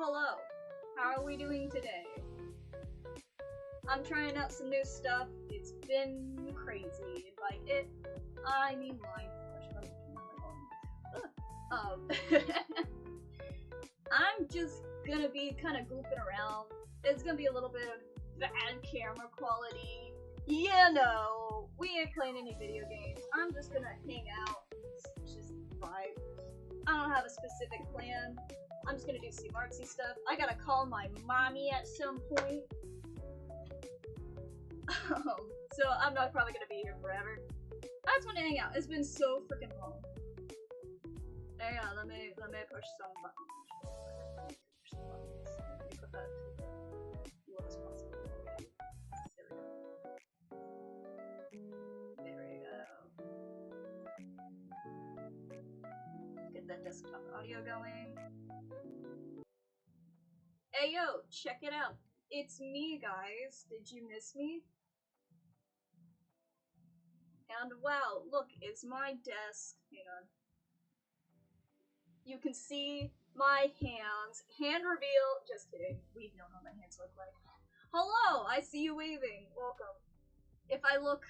Hello, how are we doing today? I'm trying out some new stuff. It's been crazy. By it, I mean life. I'm just gonna be kind of goofing around. It's gonna be a little bit of bad camera quality. Yeah, no, we ain't playing any video games. I'm just gonna hang out, just vibe. I don't have a specific plan. I'm just gonna do some artsy stuff. I gotta call my mommy at some point. So I'm not probably gonna be here forever. I just want to hang out. It's been so freaking long. Hang on, let me push some buttons. Let me put that low as possible. There we go. Get that desktop audio going. Hey yo, check it out. It's me, guys. Did you miss me? And wow, look, it's my desk. Hang on. You can see my hands. Hand reveal. Just kidding. We know how my hands look like. Hello, I see you waving. Welcome. If I look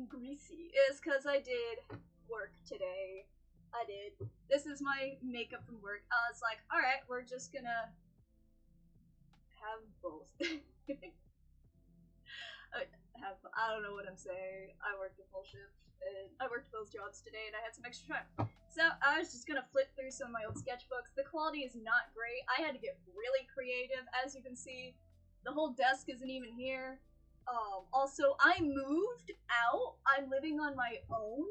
greasy, it's because I did work today. I did. This is my makeup from work. I was like, alright, we're just gonna have both. I don't know what I'm saying. I worked a full shift, and I worked both jobs today, and I had some extra time. So I was just gonna flip through some of my old sketchbooks. The quality is not great. I had to get really creative. As you can see, the whole desk isn't even here. Also, I moved out. I'm living on my own.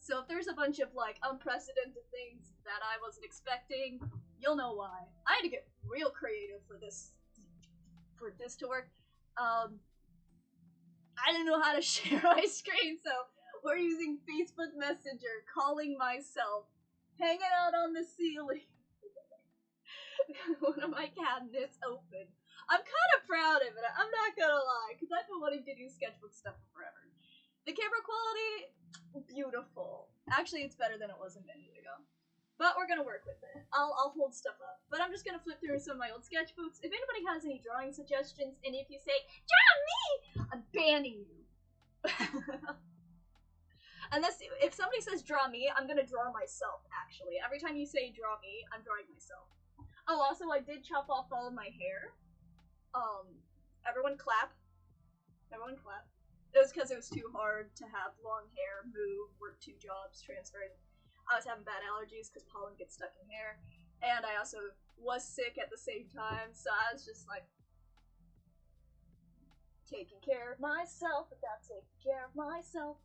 So if there's a bunch of, like, unprecedented things that I wasn't expecting, you'll know why. I had to get real creative for this to work. I didn't know how to share my screen, so we're using Facebook Messenger, calling myself, hanging out on the ceiling. One of my cabinets open. I'm kind of proud of it, I'm not gonna lie, because I've been wanting to do sketchbook stuff for forever. The camera quality, beautiful. Actually, it's better than it was a minute ago. But we're gonna work with it. I'll hold stuff up. But I'm just gonna flip through some of my old sketchbooks. If anybody has any drawing suggestions, and if you say, draw me! I'm banning you. Unless, if somebody says draw me, I'm gonna draw myself, actually. Every time you say draw me, I'm drawing myself. Oh, also, I did chop off all of my hair. Everyone clap. Everyone clap. It was because it was too hard to have long hair, move, work 2 jobs, transfer. I was having bad allergies because pollen gets stuck in hair, and I also was sick at the same time, so I was just like, taking care of myself without taking care of myself.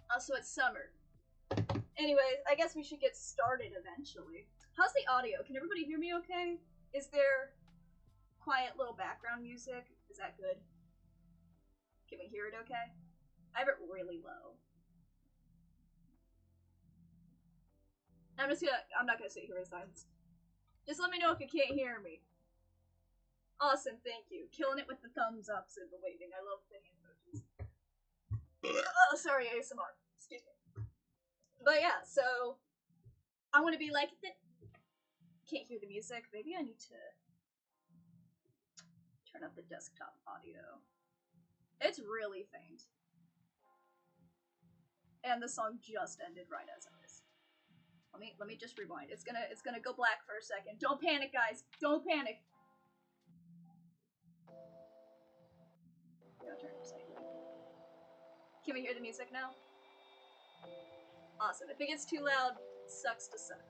Also, it's summer. Anyways, I guess we should get started eventually. How's the audio? Can everybody hear me okay? Is there quiet little background music? Is that good? Can we hear it okay? I have it really low. I'm not gonna sit here in silence. Just let me know if you can't hear me. Awesome, thank you. Killing it with the thumbs ups and the waving. I love the hand emojis. Oh, sorry, ASMR. Excuse me. But yeah, so I want to be like, can't hear the music. Maybe I need to turn up the desktop audio. It's really faint. And the song just ended right as I was. Let me just rewind. It's gonna go black for a second. Don't panic, guys. Don't panic. Can we hear the music now? Awesome. If it gets too loud, sucks to suck.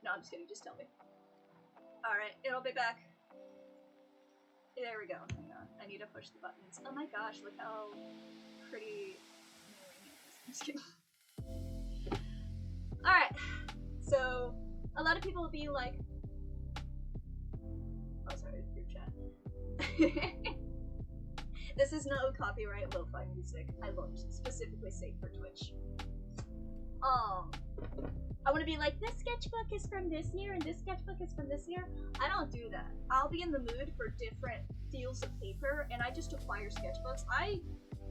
No, I'm just kidding. Just tell me. Alright, it'll be back. There we go. Hang on. I need to push the buttons. Oh my gosh, look how pretty. I'm just kidding. Alright, so a lot of people will be like, oh sorry, group chat. This is no copyright lo-fi music. I looked specifically safe for Twitch. I want to be like, this sketchbook is from this year and this sketchbook is from this year. I don't do that. I'll be in the mood for different deals of paper, and I just acquire sketchbooks. I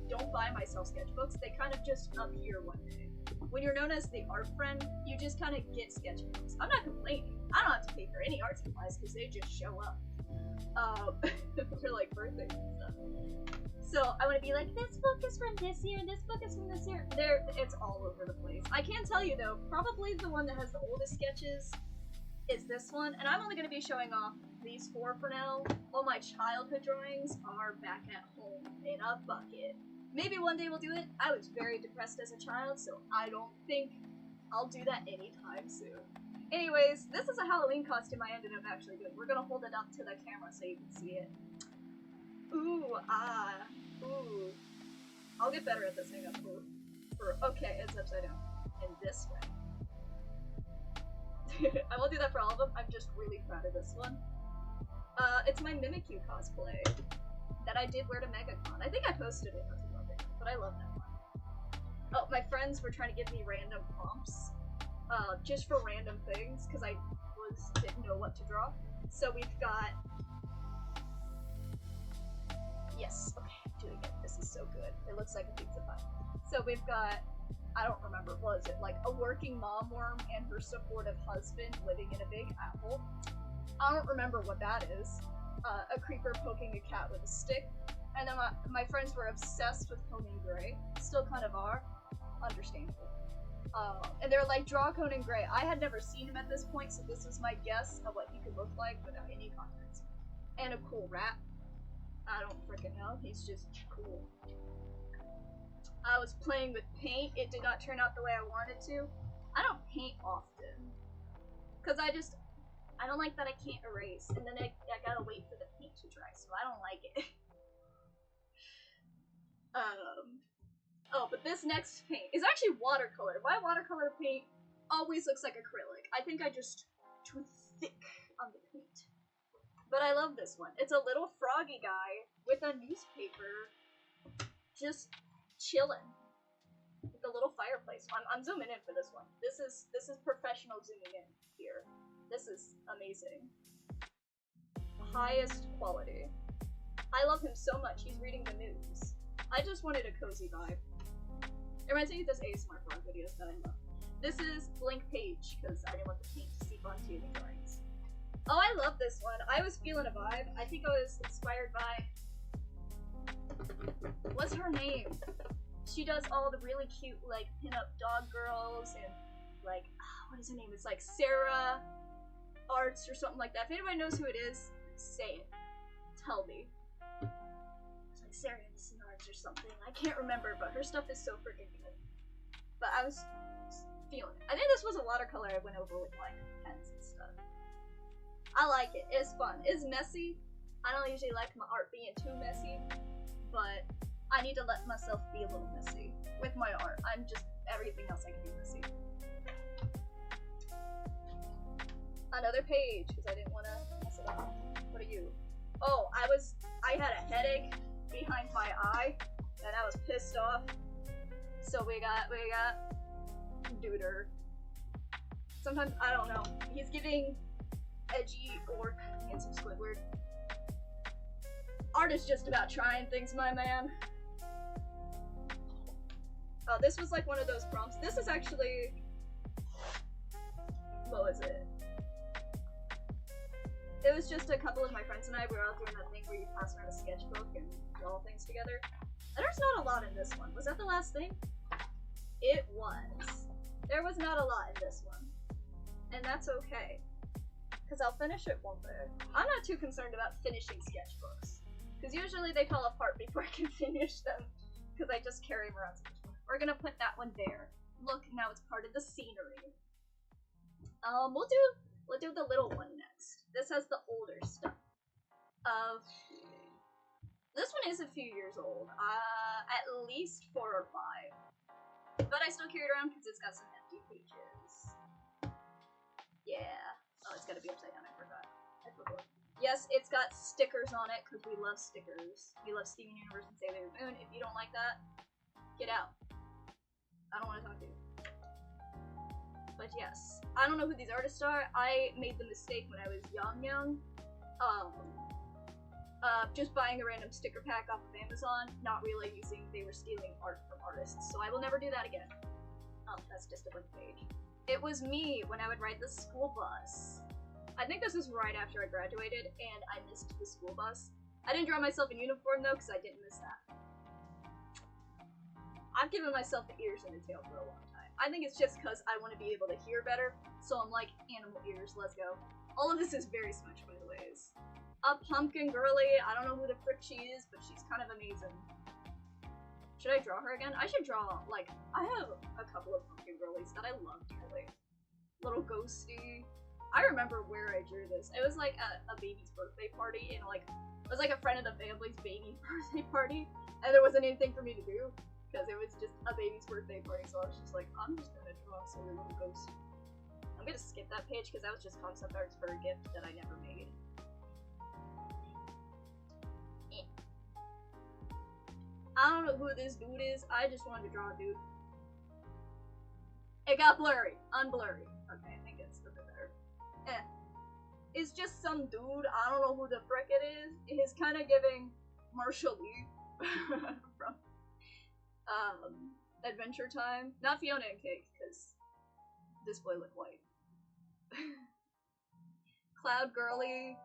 don't buy myself sketchbooks. They kind of just appear one day. When you're known as the art friend, you just kind of get sketchbooks. I'm not complaining. I don't have to pay for any art supplies because they just show up. For like birthdays and stuff. So I want to be like, this book is from this year, this book is from this year. It's all over the place. I can tell you though, probably the one that has the oldest sketches is this one, and I'm only going to be showing off these 4 for now. All my childhood drawings are back at home in a bucket. Maybe one day we'll do it. I was very depressed as a child, so I don't think I'll do that anytime soon. Anyways, this is a Halloween costume I ended up actually doing. We're gonna hold it up to the camera so you can see it. Ooh, ooh. I'll get better at this thing up okay, it's upside down. In this way. I won't do that for all of them, I'm just really proud of this one. It's my Mimikyu cosplay that I did wear to MegaCon. I think I posted it, but I love that one. Oh, my friends were trying to give me random prompts. Just for random things, because I didn't know what to draw. So we've got... Yes, okay, I'm doing it. This is so good. It looks like a pizza pie. So we've got, I don't remember, what is it? Like a working mom worm and her supportive husband living in a big apple. I don't remember what that is. A creeper poking a cat with a stick. And then my friends were obsessed with Conan Gray. Still kind of are. Understandable. And they're like, draw Conan Gray. I had never seen him at this point, so this was my guess of what he could look like without any context. And a cool rat. I don't freaking know. He's just cool. I was playing with paint. It did not turn out the way I wanted to. I don't paint often. Because I don't like that I can't erase. And then I gotta wait for the paint to dry, so I don't like it. Oh, but this next paint is actually watercolor. My watercolor paint always looks like acrylic. I think I just too thick on the paint. But I love this one. It's a little froggy guy with a newspaper just chilling with a little fireplace. I'm zooming in for this one. This is professional zooming in here. This is amazing. Highest quality. I love him so much. He's reading the news. I just wanted a cozy vibe. It reminds me of this ASMR vlog videos that I love. This is blank page, because I didn't want the paint to seep onto any drawings. Oh, I love this one. I was feeling a vibe. I think I was inspired by... What's her name? She does all the really cute, like, pin-up dog girls, and, like, what is her name? It's like Sarah Arts or something like that. If anybody knows who it is, say it. Tell me. It's like Sarah Arts or something. I can't remember, but her stuff is so freaking good. But I was feeling it. I think this was a watercolor I went over with, like, pens and stuff. I like it. It's fun. It's messy. I don't usually like my art being too messy, but I need to let myself be a little messy with my art. I'm just everything else I can be messy. Another page, because I didn't want to mess it up. What are you? Oh, I had a headache behind my eye, and I was pissed off. So we got Duder. Sometimes, I don't know. He's giving edgy orc and some Squidward. Art is just about trying things, my man. Oh, this was like one of those prompts. This is actually... What was it? It was just a couple of my friends and I. We were all doing that thing where you pass around a sketchbook and draw things together. And there's not a lot in this one. Was that the last thing? It was. There was not a lot in this one. And that's okay. Because I'll finish it one day. I'm not too concerned about finishing sketchbooks. Because usually they fall apart before I can finish them. Because I just carry them around. We're gonna put that one there. Look, now it's part of the scenery. We'll do the little one next. This has the older stuff. This one is a few years old. At least 4 or 5. But I still carry it around because it's got some empty pages. Yeah. Oh, it's gotta be upside down. I forgot. Yes, it's got stickers on it because we love stickers. We love Steven Universe and Sailor Moon. If you don't like that, get out. I don't want to talk to you. but yes. I don't know who these artists are. I made the mistake when I was young, just buying a random sticker pack off of Amazon, not realizing they were stealing art from artists, so I will never do that again. Oh, that's just a blank page. It was me when I would ride the school bus. I think this was right after I graduated, and I missed the school bus. I didn't draw myself in uniform though, because I didn't miss that. I've given myself the ears and the tail for a long time. I think it's just because I want to be able to hear better, so I'm like, animal ears, let's go. All of this is very Switch, by the ways. A pumpkin girly, I don't know who the frick she is, but she's kind of amazing. Should I draw her again? I should draw, like, I have a couple of pumpkin girlies that I love dearly. Little ghosty. I remember where I drew this. It was like a baby's birthday party, and like, it was like a friend of the family's baby birthday party, and there wasn't anything for me to do, because it was just a baby's birthday party, so I was just like, I'm just gonna draw a silly little ghost. I'm gonna skip that page, because that was just concept arts for a gift that I never made. I don't know who this dude is, I just wanted to draw a dude. It got blurry. Unblurry. Okay, I think it's a bit better. It's just some dude, I don't know who the frick it is. He's kind of giving Marshall Lee from Adventure Time. Not Fiona and Cake, because this boy looked white. Cloud Girly.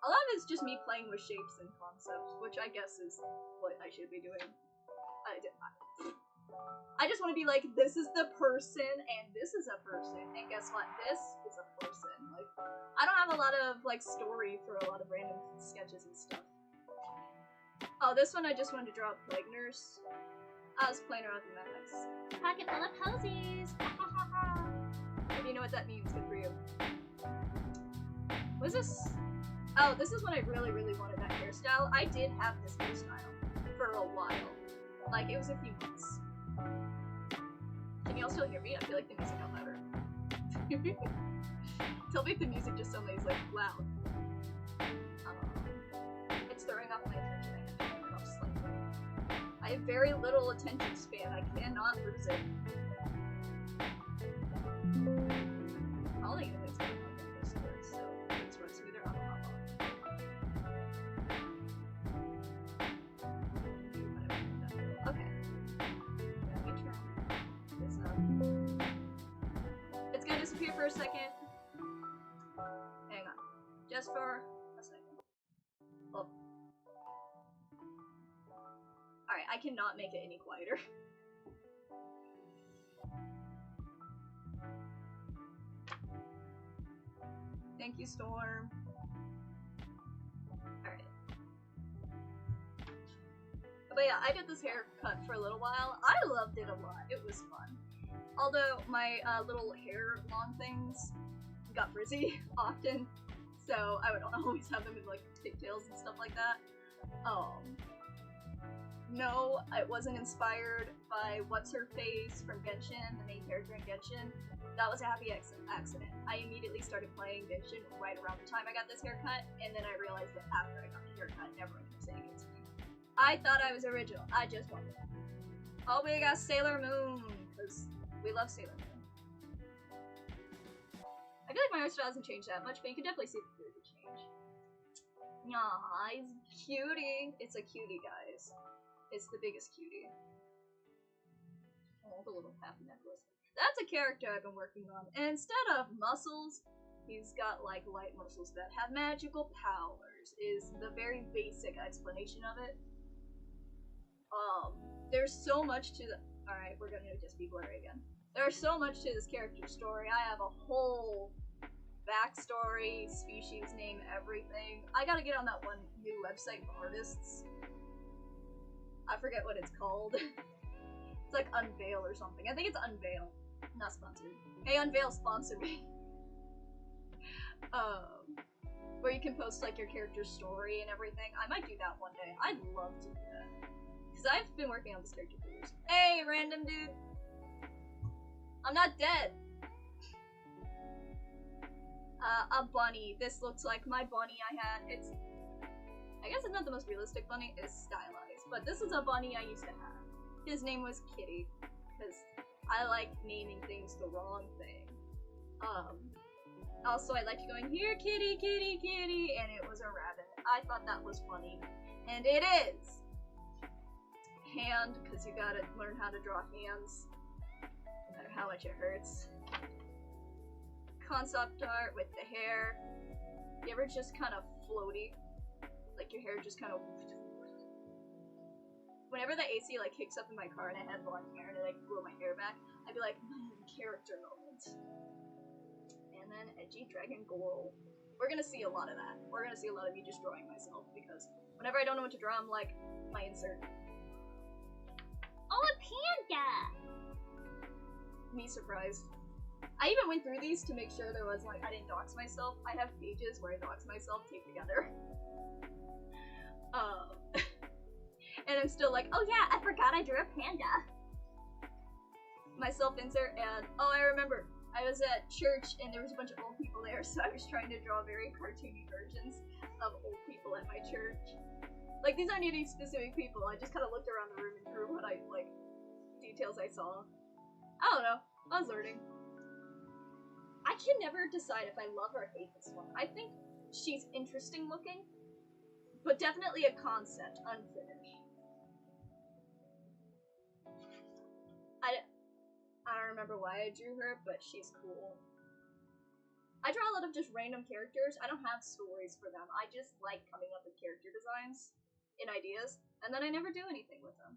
A lot of it's just me playing with shapes and concepts, which I guess is what I should be doing. I just want to be like, this is the person, and this is a person, and guess what? This is a person. Like, I don't have a lot of, like, story for a lot of random sketches and stuff. Oh, this one I just wanted to draw a Plague Nurse. I was playing around with the max. Pocket full of posies! If you know what that means, good for you. What is this? Oh, this is when I really, really wanted that hairstyle. I did have this hairstyle for a while. Like, it was a few months. Can you all still hear me? I feel like the music got louder. Tell me if the music just suddenly is like loud. It's throwing off my attention. I have to turn it off slightly. I have very little attention span. I cannot lose it. All I know is going on in this word, so let's run smoother on the hop off. Okay. Let me turn this up. It's gonna disappear for a second. Hang on. Just for a second. Oh. Alright, I cannot make it any quieter. Thank you, Storm. Alright. But yeah, I did this haircut for a little while. I loved it a lot. It was fun. Although my little hair long things got frizzy often, so I would always have them in like pigtails and stuff like that. No, it wasn't inspired by What's-Her-Face from Genshin, the main character in Genshin. That was a happy accident. I immediately started playing Genshin right around the time I got this haircut, and then I realized that after I got the haircut, everyone kept saying it to me. I thought I was original. I just wanted it. Oh, we got Sailor Moon, because we love Sailor Moon. I feel like my art style hasn't changed that much, but you can definitely see the change. Aw, he's cutie. It's a cutie, guys. It's the biggest cutie. Oh, the little half necklace. That's a character I've been working on. And instead of muscles, he's got like light muscles that have magical powers, is the very basic explanation of it. There's so much to the— alright, we're gonna just be blurry again. There's so much to this character's story. I have a whole backstory, species name, everything. I gotta get on that one new website for artists. I forget what it's called. It's like Unveil or something. I think it's Unveil. Not sponsored. Hey, Unveil, sponsor me. Where you can post like your character's story and everything. I might do that one day. I'd love to do that. Because I've been working on this character for years. Hey, random dude! I'm not dead! A bunny. This looks like my bunny I had. It's— I guess it's not the most realistic bunny, it's stylized. But this is a bunny I used to have. His name was Kitty. Because I like naming things the wrong thing. Also, I liked going, here, kitty, kitty, kitty, and it was a rabbit. I thought that was funny. And it is! Hand, because you gotta learn how to draw hands, no matter how much it hurts. Concept art with the hair. You ever just kind of floaty? Like your hair just kind of... Whenever the AC like kicks up in my car and I had blonde hair and I like blow my hair back, I'd be like, character moment. And then edgy dragon girl. We're gonna see a lot of that. We're gonna see a lot of me just drawing myself because whenever I don't know what to draw, I'm like, my insert. Oh, a panda! Me surprised. I even went through these to make sure there was like, I didn't dox myself. I have pages where I dox myself taped together. And I'm still like, oh yeah, I forgot I drew a panda. My self-insert and, oh I remember. I was at church and there was a bunch of old people there, so I was trying to draw very cartoony versions of old people at my church. Like, these aren't any specific people, I just kind of looked around the room and drew what I, like, details I saw. I don't know, I was learning. I can never decide if I love or hate this one. I think she's interesting looking, but definitely a concept, unfinished. I don't remember why I drew her, but she's cool. I draw a lot of just random characters. I don't have stories for them. I just like coming up with character designs and ideas, and then I never do anything with them.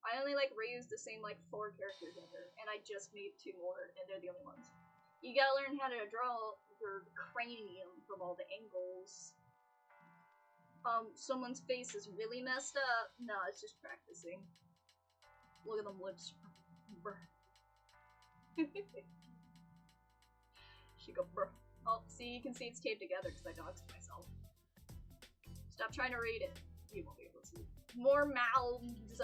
I only like reuse the same like 4 characters ever, and I just made 2 more, and they're the only ones. You gotta learn how to draw your cranium from all the angles. Someone's face is really messed up. No, it's just practicing. Look at them lips. She go bruh. Oh, see, you can see it's taped together because I doxed myself. Stop trying to read it. You won't be able to. More mouths.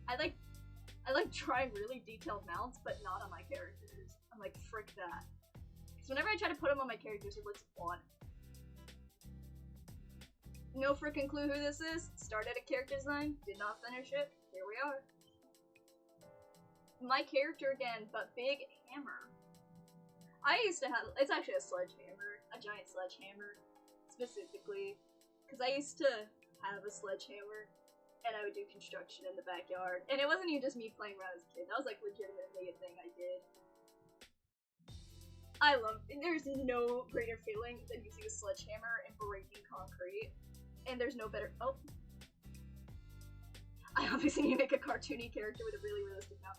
I like trying really detailed mouths, but not on my characters. I'm like, frick that. Because whenever I try to put them on my characters, it looks odd. No frickin' clue who this is. Started a character design, did not finish it. Here we are. My character again, but big hammer. I used to have, it's actually a sledgehammer, a giant sledgehammer, specifically, because I used to have a sledgehammer, and I would do construction in the backyard, and it wasn't even just me playing around as a kid, that was like legitimately a thing I did. I love, there's no greater feeling than using a sledgehammer and breaking concrete, and there's no better, oh. I obviously need to make a cartoony character with a really realistic mouth.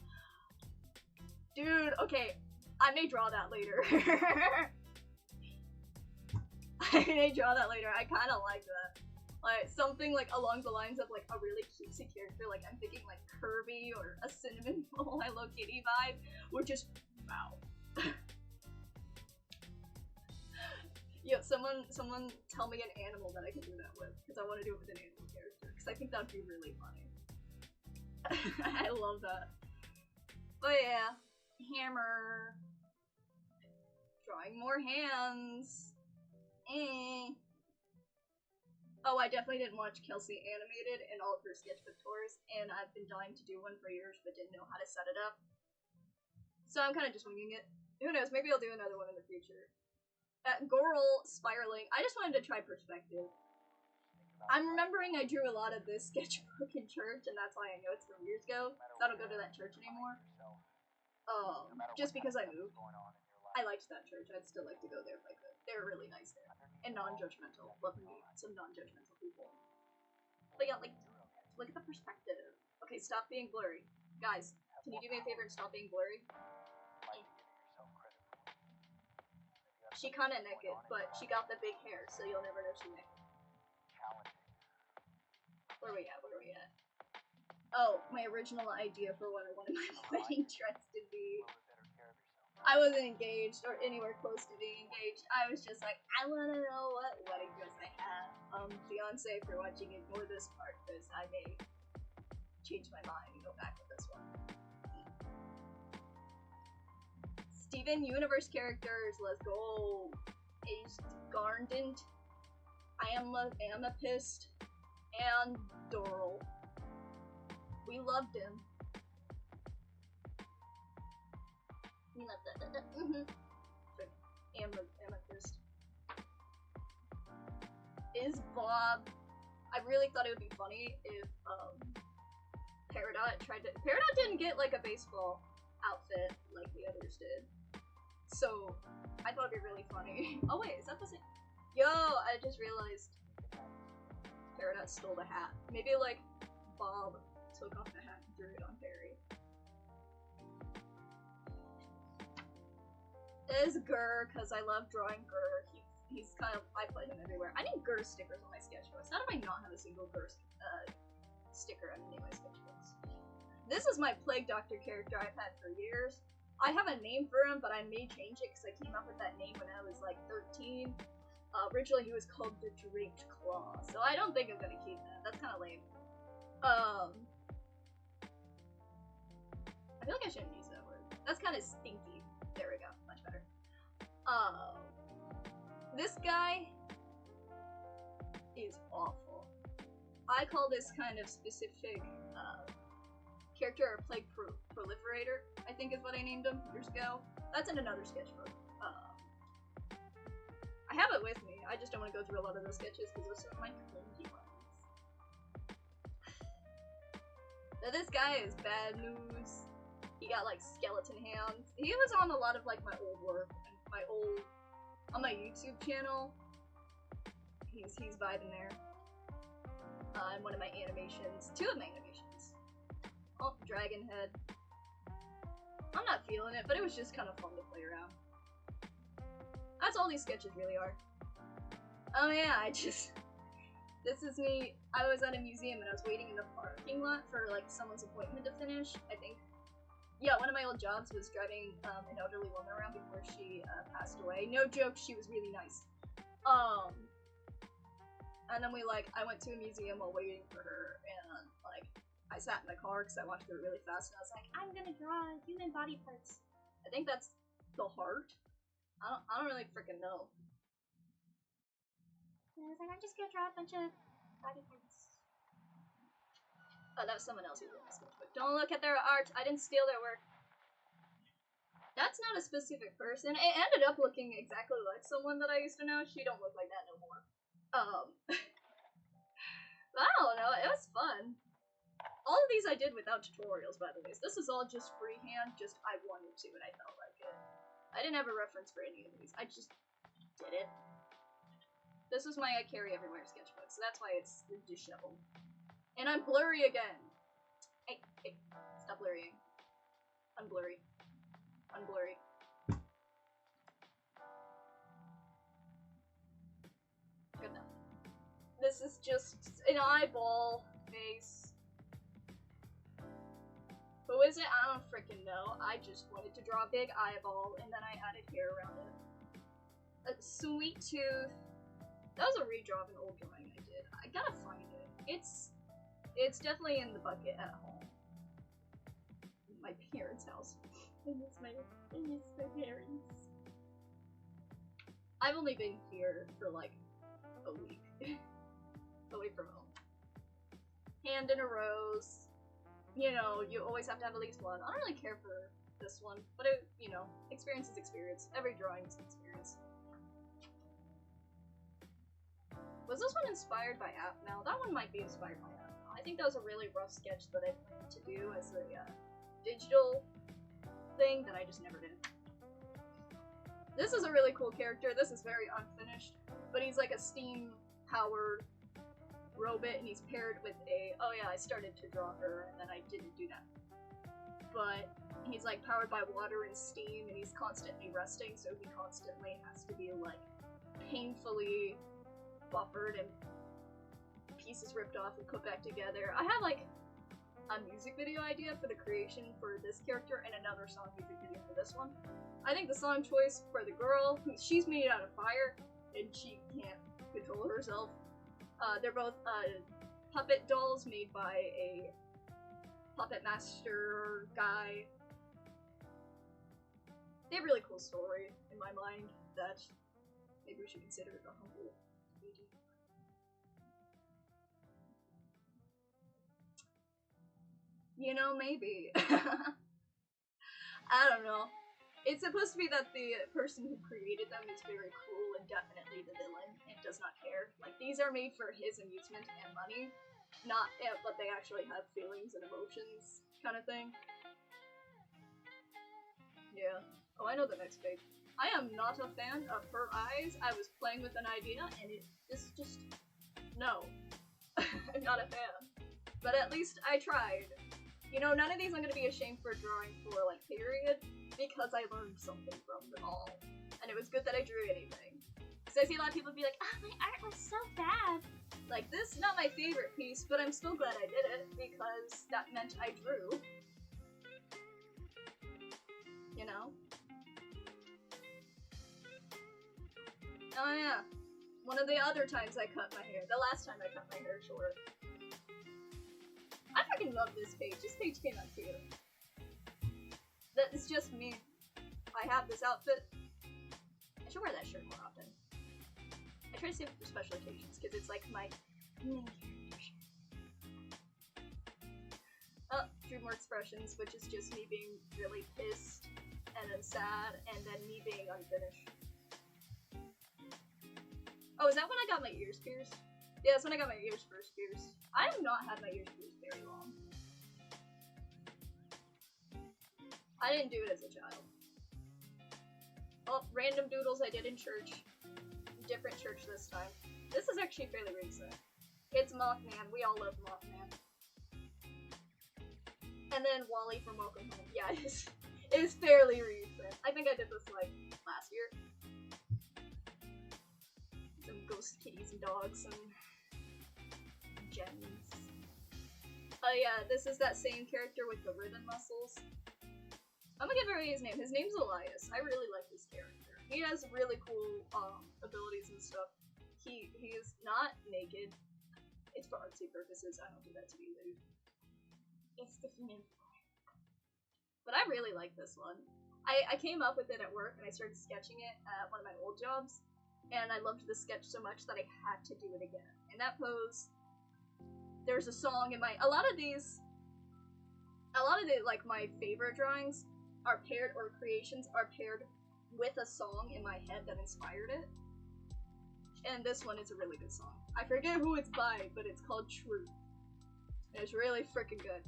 Dude, okay, I may draw that later. I may draw that later, I kind of like that. Like, something like along the lines of like a really cutesy character, like I'm thinking like Kirby or a Cinnamon Roll Hello Kitty vibe, which is, wow. Yo, someone tell me an animal that I can do that with, because I want to do it with an animal character, because I think that would be really funny. I love that. But yeah. Hammer. Drawing more hands. Oh, I definitely didn't watch Kelsey animated in all of her sketchbook tours, and I've been dying to do one for years, but didn't know how to set it up. So I'm kind of just winging it. Who knows, maybe I'll do another one in the future. Goral spiraling. I just wanted to try perspective. I'm remembering I drew a lot of this sketchbook in church, and that's why I know it's from years ago, so I don't go to that church anymore. Just because I moved. I liked that church. I'd still like to go there if I could. They were really nice there. And non-judgmental. Love me some non-judgmental people. But yeah, like, look at the perspective. Okay, stop being blurry. Guys, can you do me a favor and stop being blurry? She kinda naked, but she got the big hair, so you'll never know she's naked. Where are we at? Where are we at? Oh, my original idea for what I wanted my wedding dress to be. I wasn't engaged or anywhere close to being engaged. I was just like, I want to know what wedding dress I have. Beyonce, if you're watching, ignore this part because I may change my mind and go back with this one. Steven Universe characters, let's go. Ace Gardent, Amethyst, and Doral. We loved him. You love that. Amethyst. Is Bob... I really thought it would be funny if, Peridot tried to... Peridot didn't get, like, a baseball outfit like the others did. So, I thought it'd be really funny. Oh wait, is that the same? Yo, I just realized Peridot stole the hat. Maybe, like, Bob took off the hat and threw it on Perry. Is Gurr, because I love drawing Gurr. He's kind of, I put him everywhere. I need Gurr stickers on my sketchbooks. How do I not have a single Gurr sticker on any of my sketchbooks? This is my Plague Doctor character I've had for years. I have a name for him, but I may change it because I came up with that name when I was like 13. Originally he was called the Draped Claw, so I don't think I'm gonna keep that. That's kind of lame. I feel like I shouldn't use that word. That's kind of stinky. There we go. Much better. This guy is awful. I call this kind of specific character a Plague Proliferator, I think is what I named him years ago. That's in another sketchbook. I have it with me. I just don't want to go through a lot of those sketches because those are my cringy ones. Now this guy is bad news. He got like skeleton hands. He was on a lot of like my old work and on my YouTube channel. He's vibing there. And one of my animations, 2 of my animations. Oh, Dragon Head. I'm not feeling it, but it was just kind of fun to play around. That's all these sketches really are. Oh yeah, this is me. I was at a museum and I was waiting in the parking lot for like someone's appointment to finish, I think. Yeah, one of my old jobs was driving an elderly woman around before she passed away. No joke, she was really nice. And then I went to a museum while waiting for her, and like, I sat in my car because I walked through it really fast, and I was like, I'm gonna draw human body parts. I think that's the heart. I don't really freaking know. And I was like, I'm just gonna draw a bunch of body parts. Oh, that was someone else who did my sketchbook. Don't look at their art. I didn't steal their work. That's not a specific person. It ended up looking exactly like someone that I used to know. She don't look like that no more. I don't know. It was fun. All of these I did without tutorials, by the way. This is all just freehand. Just I wanted to, and I felt like it. I didn't have a reference for any of these. I just did it. This is my I Carry Everywhere sketchbook, so that's why it's disheveled. And I'm blurry again. Hey, stop blurrying. Unblurry. Unblurry. Good enough. This is just an eyeball face. Who is it? I don't freaking know. I just wanted to draw a big eyeball, and then I added hair around it. A sweet tooth. That was a redraw of an old drawing I did. I gotta find it. It's definitely in the bucket at home. My parents' house. I miss my parents. I've only been here for like a week. Away from home. Hand in a rose. You know, you always have to have at least one. I don't really care for this one, but it, you know, experience is experience. Every drawing is an experience. Was this one inspired by App Now? That one might be inspired by App Now. I think that was a really rough sketch that I planned to do as a digital thing that I just never did. This is a really cool character. This is very unfinished, but he's like a steam-powered robot, and he's paired with a... Oh yeah, I started to draw her, and then I didn't do that. But he's like powered by water and steam, and he's constantly rusting, so he constantly has to be like painfully buffered and pieces ripped off and put back together. I have like a music video idea for the creation for this character and another song music video for this one. I think the song choice for the girl, she's made out of fire and she can't control herself. They're both puppet dolls made by a puppet master guy. They have a really cool story in my mind that maybe we should consider it a humble beauty. You know, maybe. I don't know. It's supposed to be that the person who created them is very cruel and definitely the villain and does not care. Like, these are made for his amusement and money, not but they actually have feelings and emotions, kind of thing. Yeah. Oh, I know the next page. I am not a fan of her eyes. I was playing with an idea and this just, no. I'm not a fan. But at least I tried. You know, none of these I'm gonna be ashamed for drawing for, like, period, because I learned something from them all. And it was good that I drew anything. Because I see a lot of people be like, Ah, my art was so bad. like, this is not my favorite piece, but I'm still glad I did it, because that meant I drew. You know? Oh yeah. One of the other times I cut my hair. The last time I cut my hair short. I freaking love this page. This page came out cute. That is just me. I have this outfit. I should wear that shirt more often. I try to save it for special occasions because it's like my main character shirt. Oh, drew more expressions, which is just me being really pissed and then sad and then me being unfinished. Oh, is that when I got my ears pierced? Yeah, that's when I got my ears first pierced. I have not had my ears pierced very long. I didn't do it as a child. Oh, random doodles I did in church. Different church this time. This is actually fairly recent. It's Mothman. We all love Mothman. And then Wally from Welcome Home. Yeah, it is fairly recent. I think I did this like last year. Some ghost kitties and dogs and gems. Oh yeah, this is that same character with the ribbon muscles. I'm gonna give away his name. His name's Elias. I really like this character. He has really cool abilities and stuff. He is not naked. It's for artsy purposes. I don't do that to be lewd. It's the female. But I really like this one. I came up with it at work and I started sketching it at one of my old jobs. And I loved the sketch so much that I had to do it again. In that pose, there's a song in a lot of the like my favorite drawings are paired, or creations are paired with a song in my head that inspired it. And this one is a really good song. I forget who it's by, but it's called Truth. And it's really freaking good.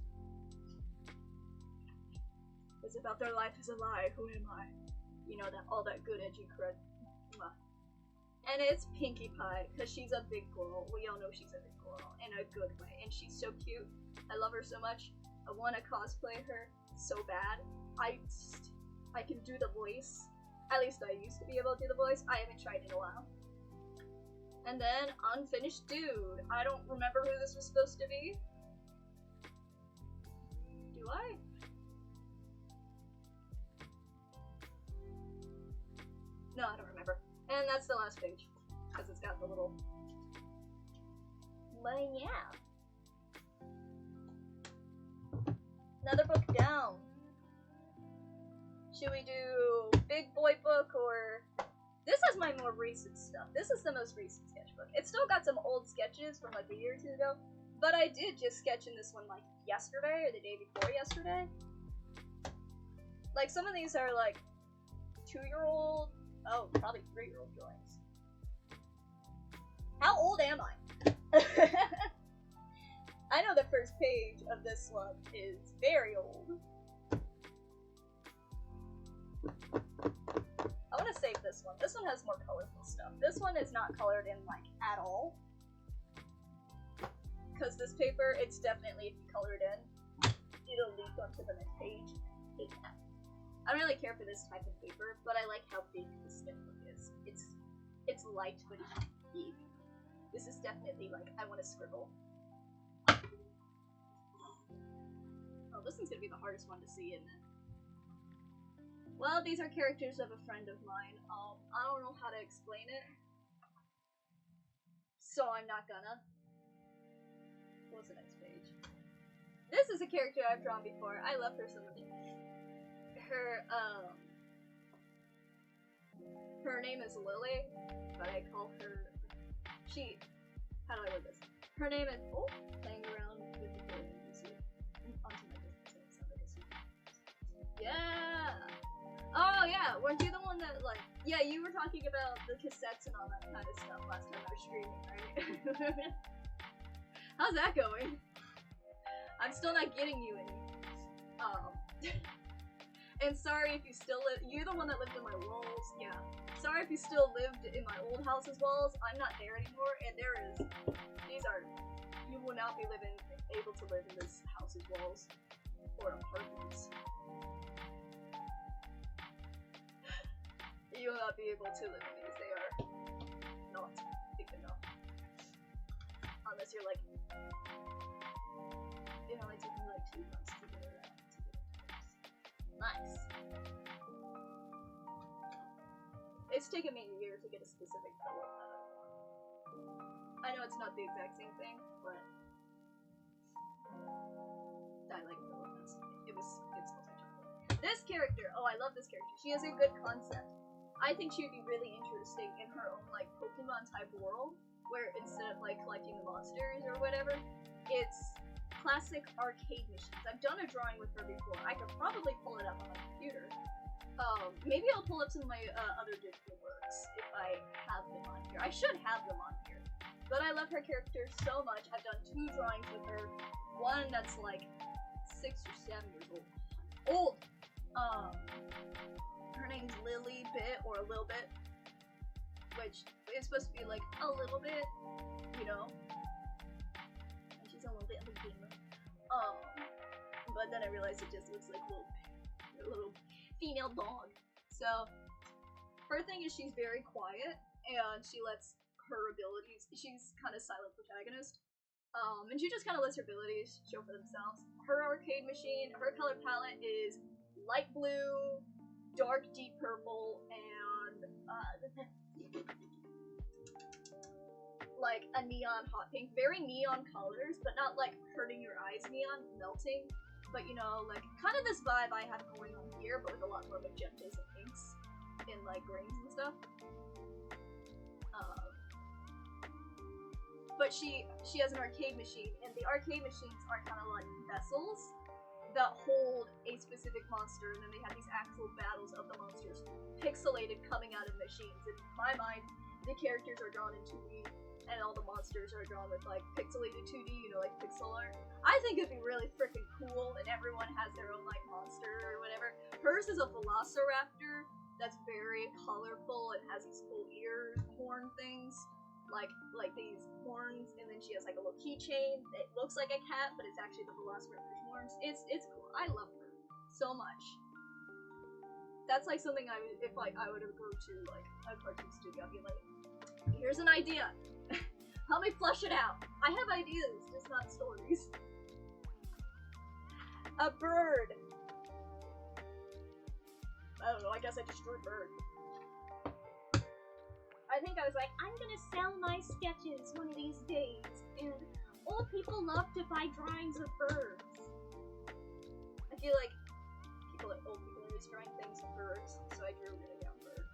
It's about their life is a lie, who am I? You know, that all that good edgy crud. And it's Pinkie Pie, because she's a big girl. We all know she's a big girl, in a good way. And she's so cute. I love her so much. I want to cosplay her so bad. I can do the voice. At least I used to be able to do the voice. I haven't tried in a while. And then Unfinished Dude. I don't remember who this was supposed to be. Do I? No, I don't remember. And that's the last page, because it's got the little... But yeah. Another book down. Should we do Big Boy book, or... This is my more recent stuff. This is the most recent sketchbook. It's still got some old sketches from like a year or two ago, but I did just sketch in this one like yesterday, or the day before yesterday. Like, some of these are like 2-year-old, oh, probably 3-year-old drawings. How old am I? I know the first page of this one is very old. I want to save this one. This one has more colorful stuff. This one is not colored in, like, at all. Because this paper, it's definitely, if you color it in, it'll leak onto the next page. Hate that. I don't really care for this type of paper, but I like how big this sketchbook is. It's light, but it's big. This is definitely, like, I want to scribble. Oh, this one's gonna be the hardest one to see, isn't it? Well, these are characters of a friend of mine. I don't know how to explain it, so I'm not gonna. What's the next page? This is a character I've drawn before. I love her so much. Her name is Lily, but I call her, how do I word this? Her name is, playing around with the code, you see, onto my business, yeah! Oh yeah, Yeah, weren't you the one that, like, yeah, you were talking about the cassettes and all that kind of stuff last time I was streaming, right? How's that going? I'm still not getting you any. And sorry if you still live, you're the one that lived in my walls, yeah. Sorry if you still lived in my old house's walls, I'm not there anymore, and you will not be able to live in this house's walls, or apartments. You will not be able to live in these, they are not big enough. Unless you're like, it only took me like 2 months to get it out. Nice. It's taken me a year to get a specific color that I want. I know it's not the exact same thing, but I like the elements. It's multi-chocolate. This character, oh, I love this character. She has a good concept. I think she would be really interesting in her own like Pokemon type world, where instead of like collecting the monsters or whatever, it's classic arcade machines. I've done a drawing with her before. I could probably pull it up on my computer. Maybe I'll pull up some of my other digital works if I have them on here. I should have them on here. But I love her character so much. I've done 2 drawings with her. One that's like 6 or 7 years old. Her name's Lily Bit, or a little bit, which is supposed to be like a little bit, you know. And she's a little bit of a gamer. But then I realized it just looks like a little female dog. So her thing is she's very quiet and she lets her abilities, she's kind of silent protagonist, and she just kind of lets her abilities show for themselves. Her arcade machine, her color palette is light blue, dark deep purple, and like a neon hot pink. Very neon colors, but not like hurting your eyes neon, melting. But you know, like kind of this vibe I have going on here, but with a lot more magentas and pinks and like greens and stuff. But she has an arcade machine, and the arcade machines are kind of like vessels that hold a specific monster, and then they have these actual battles of the monsters, pixelated coming out of machines. In my mind, the characters are drawn in 2D, and all the monsters are drawn with like pixelated 2D, you know, like pixel art. I think it'd be really freaking cool, and everyone has their own like monster or whatever. Hers is a velociraptor that's very colorful and has these cool ear horn things, like these horns, and then she has like a little keychain that looks like a cat, but it's actually the velociraptor's horns. It's cool. I love her so much. That's like something if I were to go to like a cartoon studio, I'd be like, here's an idea. Help me flush it out. I have ideas, just not stories. A bird. I don't know, I guess I just drew a bird. I think I was like, I'm gonna sell my sketches one of these days, and old people love to buy drawings of birds. I feel like old people are always drawing things of birds, so I drew a really young bird.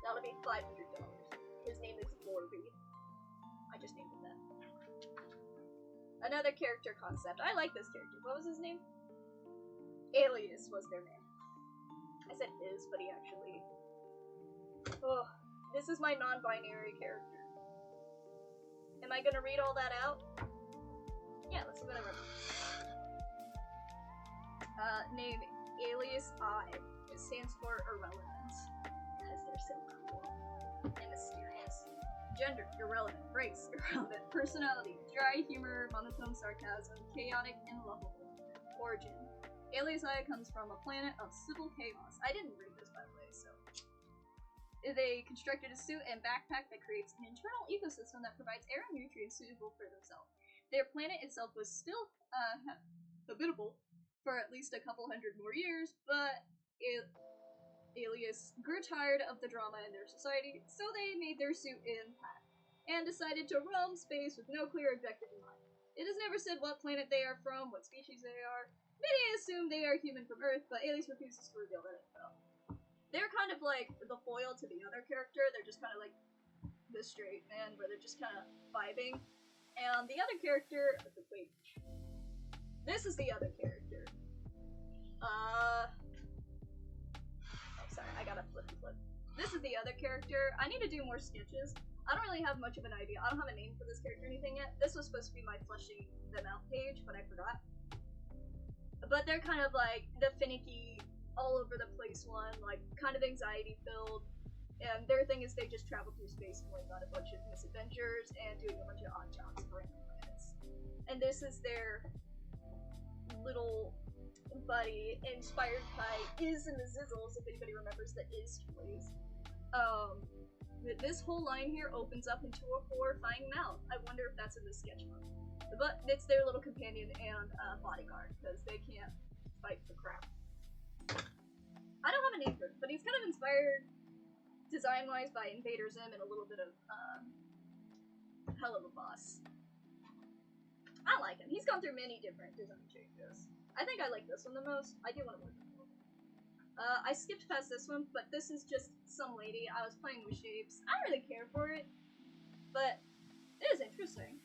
That'll be $500. His name is Gorby. I just named him that. Another character concept. I like this character. What was his name? Alias was their name. I said his, but he actually... Oh, this is my non-binary character. Am I gonna read all that out? Yeah, let's see whatever. Name Alias I. It stands for irrelevant, because they're so cool and mysterious. Gender, irrelevant. Race, irrelevant. Personality, dry humor, monotone sarcasm, chaotic, and lovable. Origin, Alias I comes from a planet of civil chaos. I didn't read this, by the way, so... They constructed a suit and backpack that creates an internal ecosystem that provides air and nutrients suitable for themselves. Their planet itself was still habitable for at least a couple hundred more years, but Alias grew tired of the drama in their society, so they made their suit in pack and decided to roam space with no clear objective in mind. It is never said what planet they are from, what species they are. Many assume they are human from Earth, but Alias refuses to reveal that info. They're kind of like the foil to the other character. They're just kind of like the straight man, where they're just kind of vibing. And the other character... Wait. This is the other character. character. I need to do more sketches. I don't really have much of an idea. I don't have a name for this character or anything yet. This was supposed to be my fleshing them out page, but I forgot. But they're kind of like the finicky, all over the place one, like kind of anxiety filled. And their thing is they just travel through space going on a bunch of misadventures and doing a bunch of odd jobs for random planets. And this is their little buddy, inspired by Is and the Zizzles, if anybody remembers the Is toys. This whole line here opens up into a horrifying mouth. I wonder if that's in the sketchbook. But it's their little companion and bodyguard, because they can't fight for crap. I don't have a name for him, but he's kind of inspired design-wise by Invader Zim and a little bit of Hell of a Boss. I like him. He's gone through many different design changes. I think I like this one the most. I do want to work with him. I skipped past this one, but this is just some lady. I was playing with shapes. I don't really care for it, but it is interesting.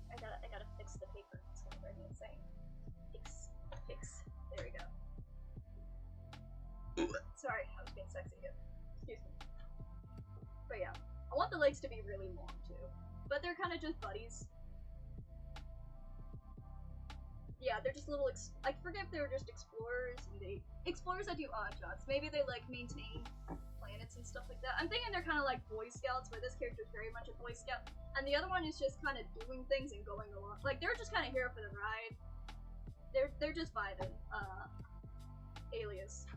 I gotta fix the paper. It's gonna drive me insane. Fix. There we go. Sorry, I was being sexy again. Excuse me. But yeah, I want the legs to be really long too. But they're kind of just buddies. Yeah, they're just little, I forget if they were just explorers, and explorers that do odd jobs. Maybe they, like, maintain planets and stuff like that. I'm thinking they're kind of like Boy Scouts, where this character is very much a Boy Scout, and the other one is just kind of doing things and going along. Like, they're just kind of here for the ride. They're just vibing. Alias.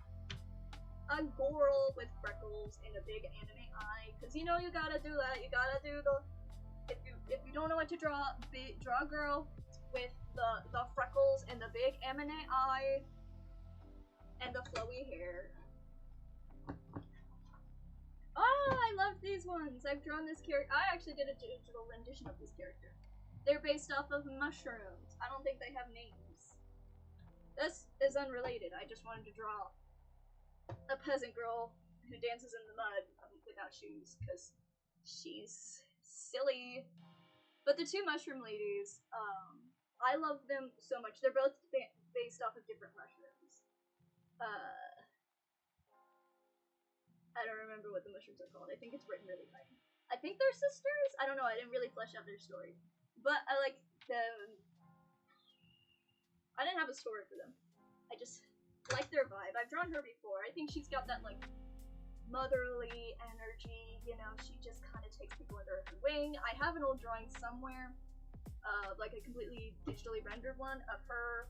A girl with freckles and a big anime eye, because you know you gotta do that. You gotta do the... If you don't know what to draw, draw a girl with the freckles and the big anime eye and the flowy hair. Oh, I love these ones. I've drawn this character. I actually did a digital rendition of this character. They're based off of mushrooms. I don't think they have names. This is unrelated. I just wanted to draw a peasant girl who dances in the mud without shoes because she's silly. But the two mushroom ladies, I love them so much. They're both based off of different mushrooms. I don't remember what the mushrooms are called. I think it's written really tiny. I think they're sisters? I don't know. I didn't really flesh out their story. But I like them. I didn't have a story for them. I just like their vibe. I've drawn her before. I think she's got that, like, motherly energy. You know, she just kind of takes people under her wing. I have an old drawing somewhere. Like a completely digitally rendered one of her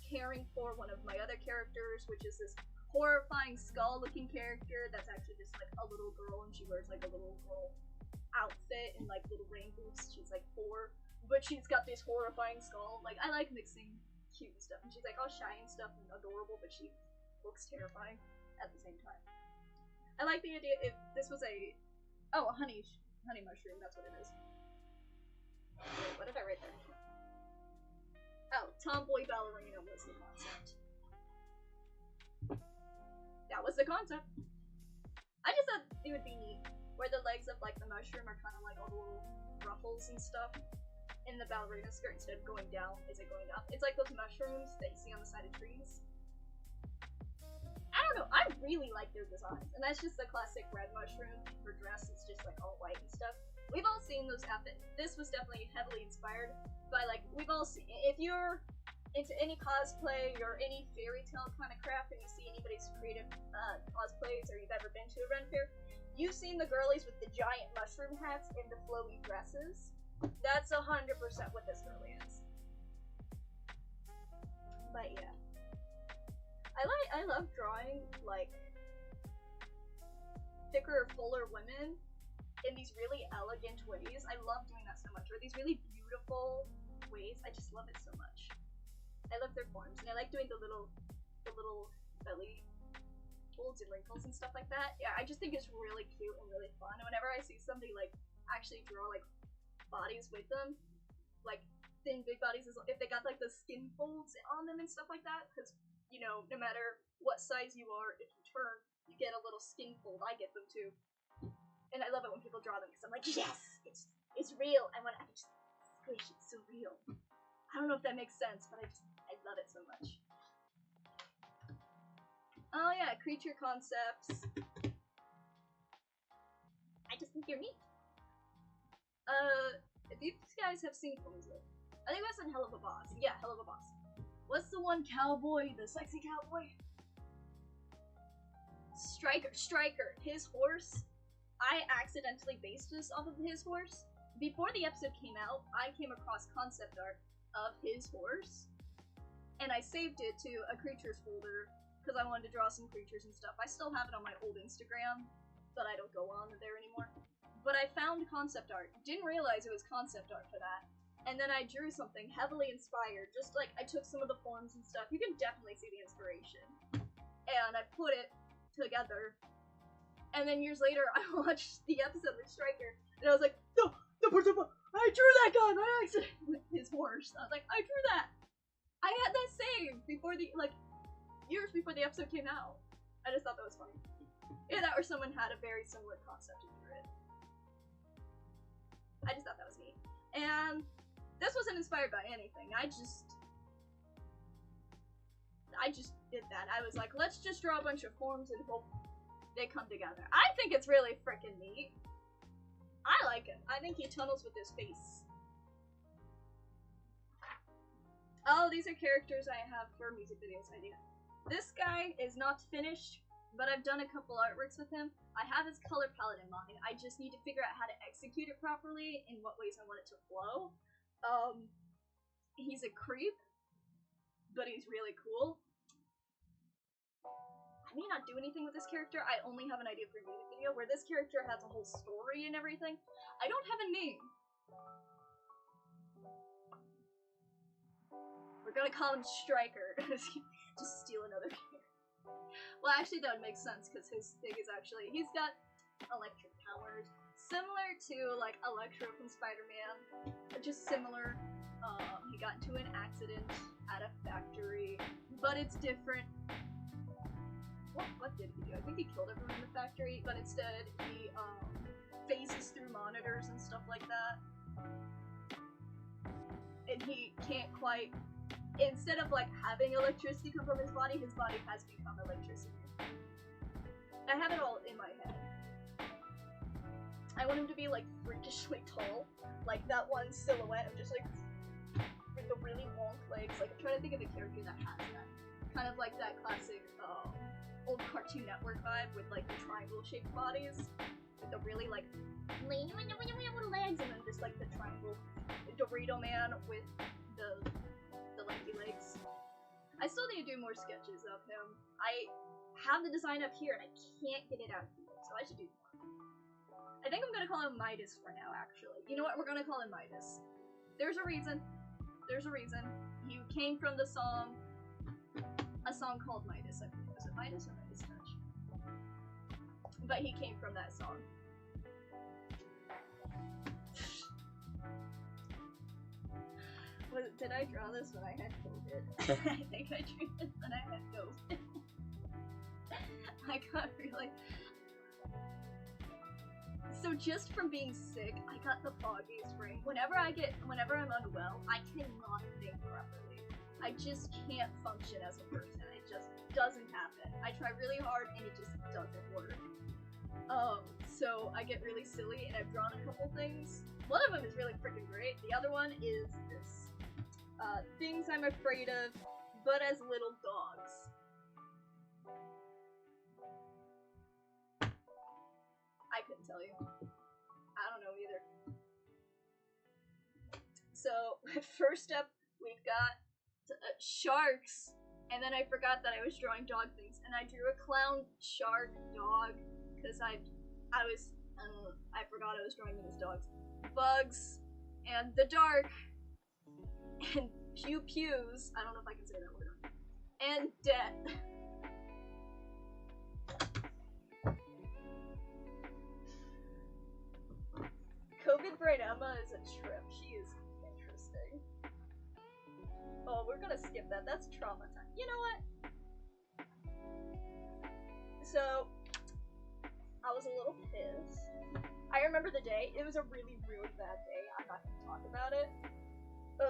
caring for one of my other characters, which is this horrifying skull-looking character that's actually just like a little girl, and she wears like a little girl outfit and like little rain boots. She's like 4, but she's got this horrifying skull. Like, I like mixing cute stuff, and she's like all shy and stuff and adorable, but she looks terrifying at the same time. I like the idea if this was a honey mushroom. That's what it is. Wait, what did I write there? Oh, tomboy ballerina was the concept. That was the concept. I just thought it would be neat, where the legs of like the mushroom are kind of like all the little ruffles and stuff in the ballerina skirt instead of going down. Is it going up? It's like those mushrooms that you see on the side of trees. I don't know. I really like their designs, and that's just the classic red mushroom. Her dress is just like all white and stuff. We've all seen those happen. This was definitely heavily inspired by, like, we've all seen, if you're into any cosplay or any fairy tale kind of crap and you see anybody's creative cosplays or you've ever been to a Ren Fair, you've seen the girlies with the giant mushroom hats and the flowy dresses. That's 100% what this girly is. But yeah. I love drawing, like, thicker, fuller women in these really elegant ways. I love doing that so much. Or these really beautiful ways. I just love it so much. I love their forms, and I like doing the little belly folds and wrinkles and stuff like that. Yeah, I just think it's really cute and really fun. And whenever I see somebody like actually draw like bodies with them, like thin big bodies, if they got like the skin folds on them and stuff like that, because you know, no matter what size you are, if you turn, you get a little skin fold. I get them too. And I love it when people draw them because I'm like, yes, it's real. I just squish. It's so real. I don't know if that makes sense, but I love it so much. Oh yeah, creature concepts. You're neat. If you guys have seen, what was it? I think that's in Hell of a Boss. Yeah, Hell of a Boss. What's the one cowboy, the sexy cowboy? Striker. His horse. I accidentally based this off of his horse. Before the episode came out, I came across concept art of his horse, and I saved it to a creatures folder because I wanted to draw some creatures and stuff. I still have it on my old Instagram, but I don't go on there anymore. But I found concept art. Didn't realize it was concept art for that. And then I drew something heavily inspired. Just like, I took some of the forms and stuff. You can definitely see the inspiration. And I put it together. And then years later, I watched the episode with Striker. And I was like, no, I drew that guy by accident with his horse. I was like, I drew that. I had that saved before years before the episode came out. I just thought that was funny. Yeah, that or someone had a very similar concept and drew it. I just thought that was neat. And this wasn't inspired by anything. I just did that. I was like, let's just draw a bunch of forms and hope they come together. I think it's really freaking neat. I like it. I think he tunnels with his face. Oh, these are characters I have for music videos idea. This guy is not finished, but I've done a couple artworks with him. I have his color palette in mind. I just need to figure out how to execute it properly, in what ways I want it to flow. He's a creep, but he's really cool. I may not do anything with this character. I only have an idea for a music video where this character has a whole story and everything. I don't have a name. We're gonna call him Striker. Just steal another character. Well, actually, that would make sense because his thing is actually, he's got electric powers, similar to like Electro from Spider-Man. Just similar. He got into an accident at a factory, but it's different. What did he do? I think he killed everyone in the factory, but instead he phases through monitors and stuff like that. And he can't quite, instead of like having electricity come from his body has become electricity. I have it all in my head. I want him to be like freakishly tall, like that one silhouette of just like with the really long legs. Like I'm trying to think of a character that has that, kind of like that classic old Cartoon Network vibe with like the triangle-shaped bodies, with the really like little legs, and then just like the triangle Dorito man with the lanky legs. I still need to do more sketches of him. I have the design up here and I can't get it out here, so I should do more. I think I'm gonna call him Midas for now, actually. You know what? We're gonna call him Midas. There's a reason. There's a reason. He came from the song, a song called Midas, I believe. Was it Midas or Midas Touch? But he came from that song. Did I draw this when I had COVID? I think I drew this when I had COVID. I got really... So just from being sick, I got the foggiest brain. Whenever I'm unwell, I cannot think properly. I just can't function as a person. It just doesn't happen. I try really hard and it just doesn't work. So I get really silly and I've drawn a couple things. One of them is really freaking great. The other one is this. Things I'm afraid of, but as little dogs. I couldn't tell you. I don't know either. So, first up, we've got sharks, and then I forgot that I was drawing dog things, and I drew a clown, shark, dog, because I forgot I was drawing them as dogs. Bugs, and the dark, and pews, I don't know if I can say that word, and death. COVID Brain Emma is a trip. She is interesting. Oh, we're gonna skip that. That's trauma time. You know what? So, I was a little pissed. I remember the day. It was a really, really bad day. I'm not gonna talk about it.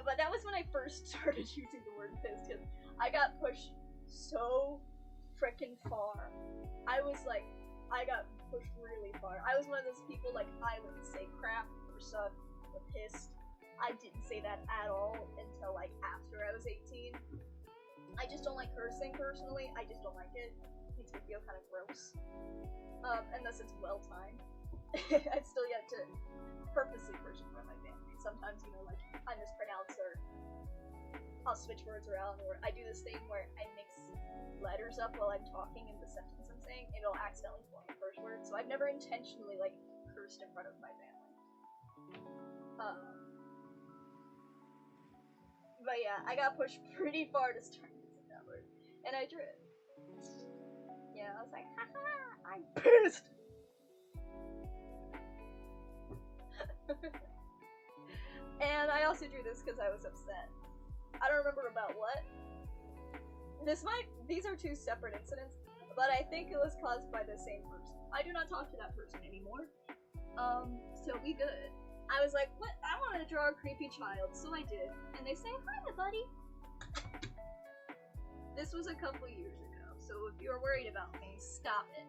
But that was when I first started using the word pissed, because I got pushed so freaking far. I was like, I got pushed really far. I was one of those people, like, I would say crap or suck or pissed. I didn't say that at all until, like, after I was 18. I just don't like cursing, personally. I just don't like it. It makes me feel kind of gross. Unless it's well-timed. I've still yet to purposely curse in front of my family. Sometimes, you know, like, I mispronounce or I'll switch words around, or I do this thing where I mix letters up while I'm talking in the sentence I'm saying, and it'll accidentally form a first word. So I've never intentionally, like, cursed in front of my family. But yeah, I got pushed pretty far to start using that word, and I drew it. Yeah, I was like, haha, I'm pissed! And I also drew this because I was upset. I don't remember about what. These are two separate incidents, but I think it was caused by the same person. I do not talk to that person anymore. So we good. I was like, what? I wanted to draw a creepy child, so I did. And they say, hi, buddy. This was a couple years ago, so if you're worried about me, stop it.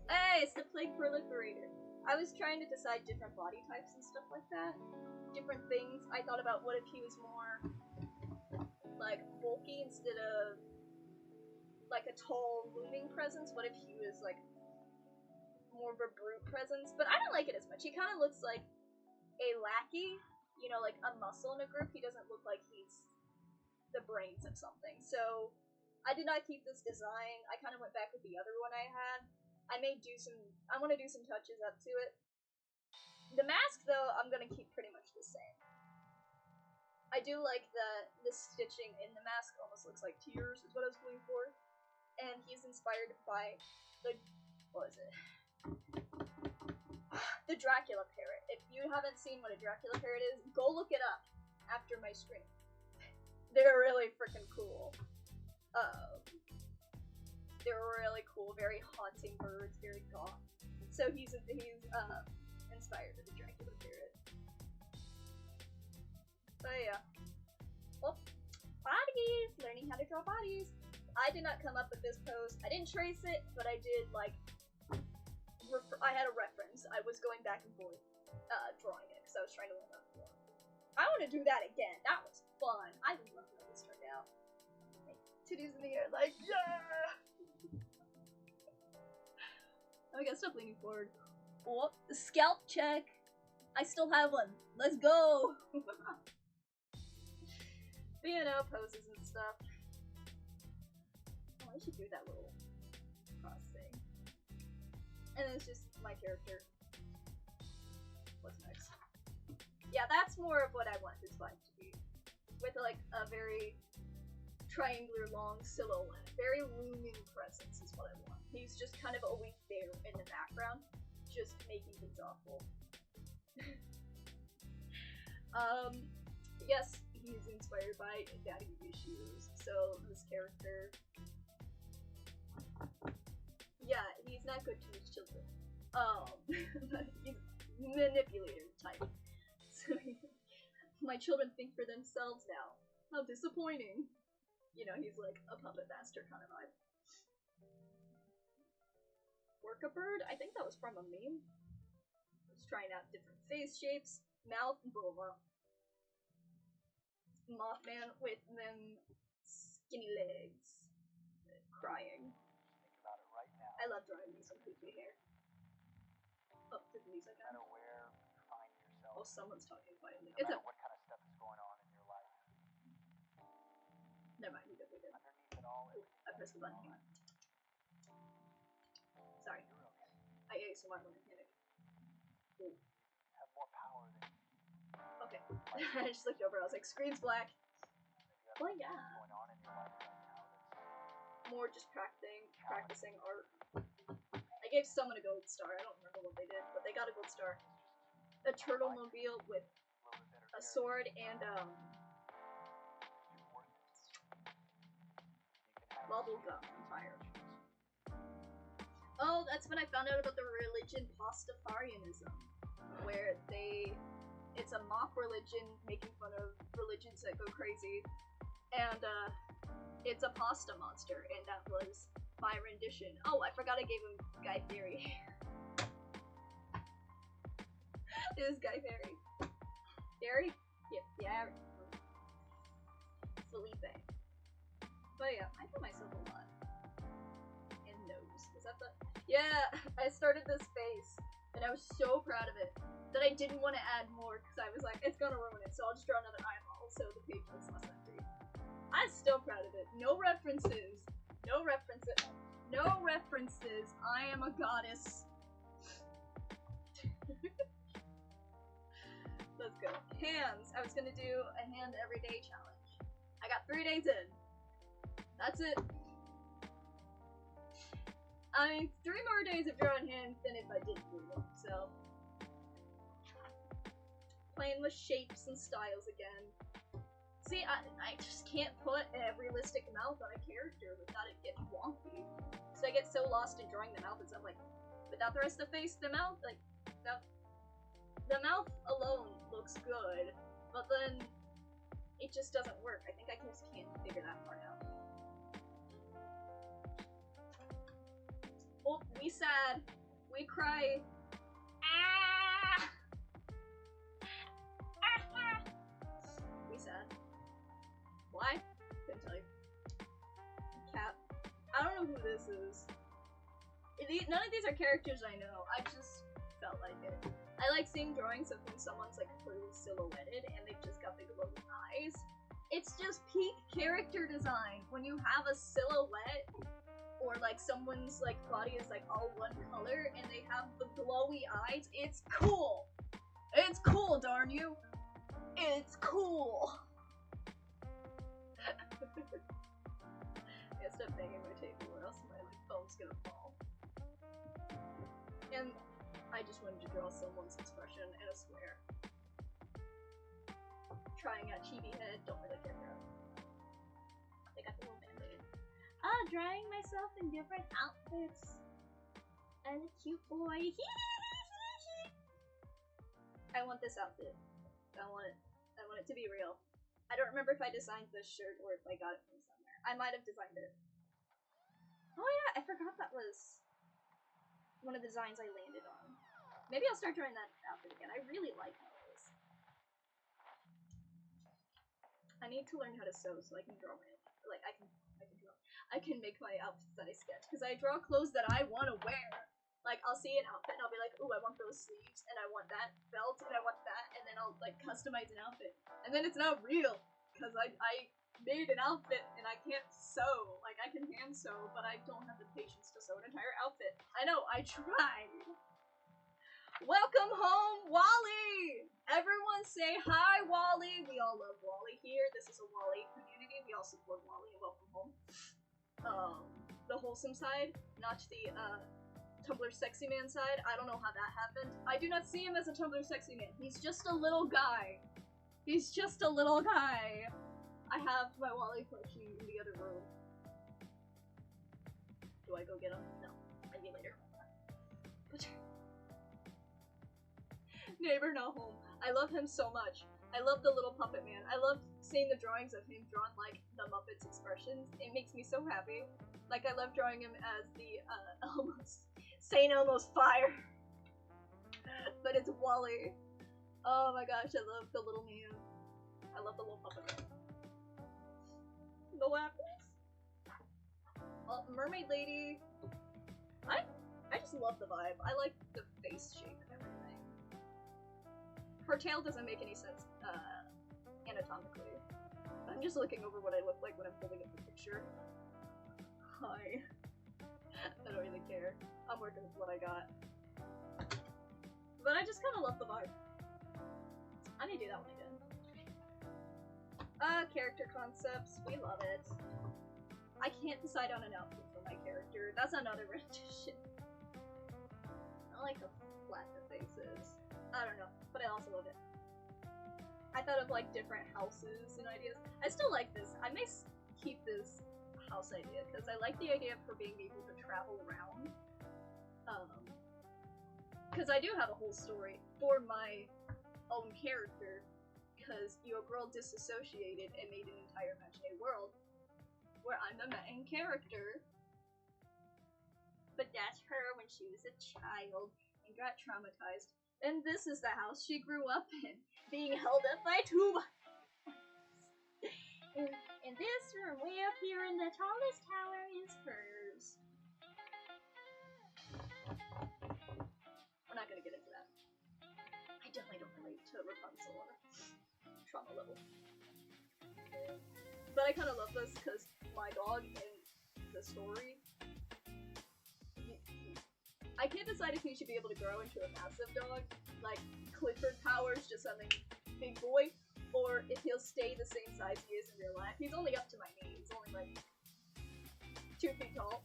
Hey, it's the plague proliferator. I was trying to decide different body types and stuff like that. Different things. I thought about what if he was more, like, bulky instead of, like, a tall, looming presence? What if he was, like, more of a brute presence? But I don't like it as much. He kind of looks like a lackey, you know, like a muscle in a group. He doesn't look like he's the brains of something. So I did not keep this design. I kind of went back with the other one I had. I want to do some touches up to it. The mask, though, I'm going to keep pretty much the same. I do like that the stitching in the mask almost looks like tears, is what I was going for. And he's inspired by the, what is it? The Dracula parrot. If you haven't seen what a Dracula parrot is, go look it up after my stream. They're really freaking cool. They're really cool, very haunting birds, very goth. So he's inspired by the Dracula parrot. But yeah. Well, bodies! Learning how to draw bodies. I did not come up with this pose. I didn't trace it, but I did, like, I had a reference. I was going back and forth drawing it, because I was trying to learn how to draw. I want to do that again. That was fun. I love how this turned out. Like, titties in the air, like, yeah! I gotta stop leaning forward. Oh, scalp check! I still have one. Let's go! But you know, poses and stuff. Oh, I should do that little cross thing. And then it's just my character. What's next? Yeah, that's more of what I want his life to be. With like a very triangular long silhouette. Very looming presence is what I want. He's just kind of always there in the background, just making things awful. Yes, he's inspired by daddy issues, so this character, yeah, he's not good to his children. He's manipulator type. So my children think for themselves now. How disappointing. You know, he's like a puppet master kind of vibe. Work a bird? I think that was from a meme. I was trying out different face shapes. Mouth, boba. Mothman with them skinny legs. Crying. I love drawing me some creepy hair. Oh, did the music end? Oh, someone's talking quietly. It's a... what kind of stuff is going on in your life. Never mind, we did. Underneath it all, I pressed the button. Sorry. I ate some more when I panicked. you have more power than Okay. I just looked over, I was like, screen's black. Well, yeah. going on in your life right now that's More just practicing art. I gave someone a gold star, I don't remember what they did, but they got a gold star. A turtle mobile with a little bit better. a sword and, bubble gum fire. Oh, that's when I found out about the religion Pastafarianism, where it's a mock religion making fun of religions that go crazy, and it's a pasta monster, and that was my rendition. Oh, I forgot I gave him Guy Fieri. It is Guy Fieri. Fieri? Yeah. Felipe. But yeah, I know myself a lot. And nose. Is that the... Yeah, I started this face, and I was so proud of it that I didn't want to add more because I was like, it's gonna ruin it, so I'll just draw another eyeball so the page looks less empty. I'm still proud of it. No references. No references. No references. I am a goddess. Let's go. Hands. I was gonna do a hand everyday challenge. I got 3 days in. That's it. I mean, 3 more days of drawing hands than if I didn't do them, so. Playing with shapes and styles again. See, I just can't put a realistic mouth on a character without it getting wonky. So I get so lost in drawing the mouth, and I'm like, without the rest of the face, the mouth, like, the mouth alone looks good, but then it just doesn't work. I think I just can't figure that part out. Oh, we sad. We cry. Ah! We sad. Why? Couldn't tell you. Cap. I don't know who this is. None of these are characters I know. I just felt like it. I like seeing drawings of when someone's like clearly silhouetted and they've just got the glowing eyes. It's just peak character design. When you have a silhouette or like someone's like body is like all one color and they have the glowy eyes, it's cool. It's cool, darn you. It's cool. I stop banging my table or else my like phone's gonna fall. And I just wanted to draw someone's expression and a square. Trying out chibi head, don't really care for it. They got the little band-aid. Drawing myself in different outfits. And a cute boy. I want this outfit. I want it to be real. I don't remember if I designed this shirt or if I got it from somewhere. I might have designed it. Oh yeah, I forgot that was one of the designs I landed on. Maybe I'll start drawing that outfit again. I really like those. I need to learn how to sew so I can draw my I can make my outfits that I sketch because I draw clothes that I want to wear. Like I'll see an outfit and I'll be like, ooh, I want those sleeves and I want that belt and I want that, and then I'll like customize an outfit and then it's not real because I made an outfit and I can't sew. Like I can hand sew, but I don't have the patience to sew an entire outfit. I know, I tried. Welcome home, Wally! Everyone say hi, Wally! We all love Wally here. This is a Wally community. We all support Wally and welcome home. The wholesome side, not the Tumblr sexy man side. I don't know how that happened. I do not see him as a Tumblr sexy man. He's just a little guy. He's just a little guy. I have my Wally plushie in the other room. Do I go get him? No. Maybe later. Neighbor not home. I love him so much. I love the little puppet man. I love seeing the drawings of him drawn like the Muppets expressions. It makes me so happy. Like I love drawing him as the almost Saint Elmo's fire. But it's Wally. Oh my gosh, I love the little man. I love the little puppet man. No apples. Mermaid lady. I just love the vibe. I like the face shape and everything. Her tail doesn't make any sense anatomically. I'm just looking over what I look like when I'm holding up the picture. Hi. I don't really care. I'm working with what I got. But I just kind of love the vibe. I may do that one again. Character concepts. We love it. I can't decide on an outfit for my character. That's another rendition. I like how flat the face is. I don't know, but I also love it. I thought of like different houses and ideas. I still like this. I may keep this house idea because I like the idea of her being able to travel around. Because I do have a whole story for my own character. Because your girl disassociated and made an entire imaginary world where I'm the main character. but that's her when she was a child and got traumatized. And this is the house she grew up in, being held up by two. And this room way up here in the tallest tower is hers. We're not gonna get into that. I definitely don't relate to Rapunzel on a trauma level. But I kind of love this because my dog in the story, I can't decide if he should be able to grow into a massive dog, like Clifford Powers, just something big boy, or if he'll stay the same size he is in real life. He's only up to my knee. He's only like 2 feet tall.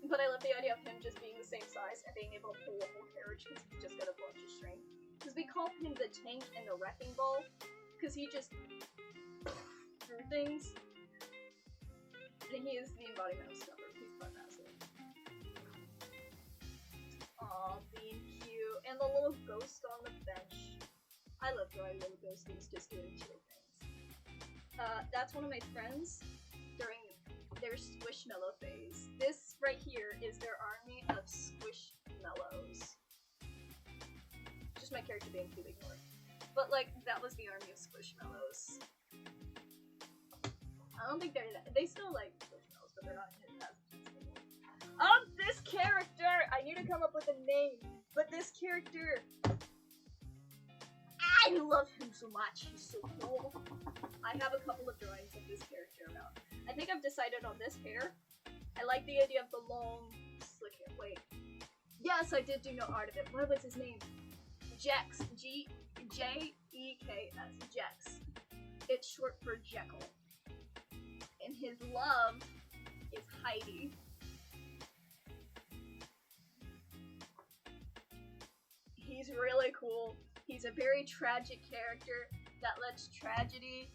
But I love the idea of him just being the same size and being able to pull a whole carriage because he's just got a bunch of strength. Because we call him the tank and the wrecking ball, because he just threw things. And he is the embodiment of stubborn. He's quite massive. Aw, being cute. And the little ghost on the bench. I love drawing little ghosties just doing chill things. That's one of my friends during their Squishmallow phase. This right here is their army of Squishmallows. Just my character being too ignored. But like, that was the army of Squishmallows. I don't think they still like Squishmallows, but they're not as this character! I need to come up with a name. But this character, I love him so much. He's so cool. I have a couple of drawings of this character around. I think I've decided on this hair. I like the idea of the long, slick hair. Wait. Yes, I did do no art of it. What was his name? Jex. G-J-E-K-S. Jex. It's short for Jekyll. And his love is Heidi. He's really cool. He's a very tragic character that lets tragedy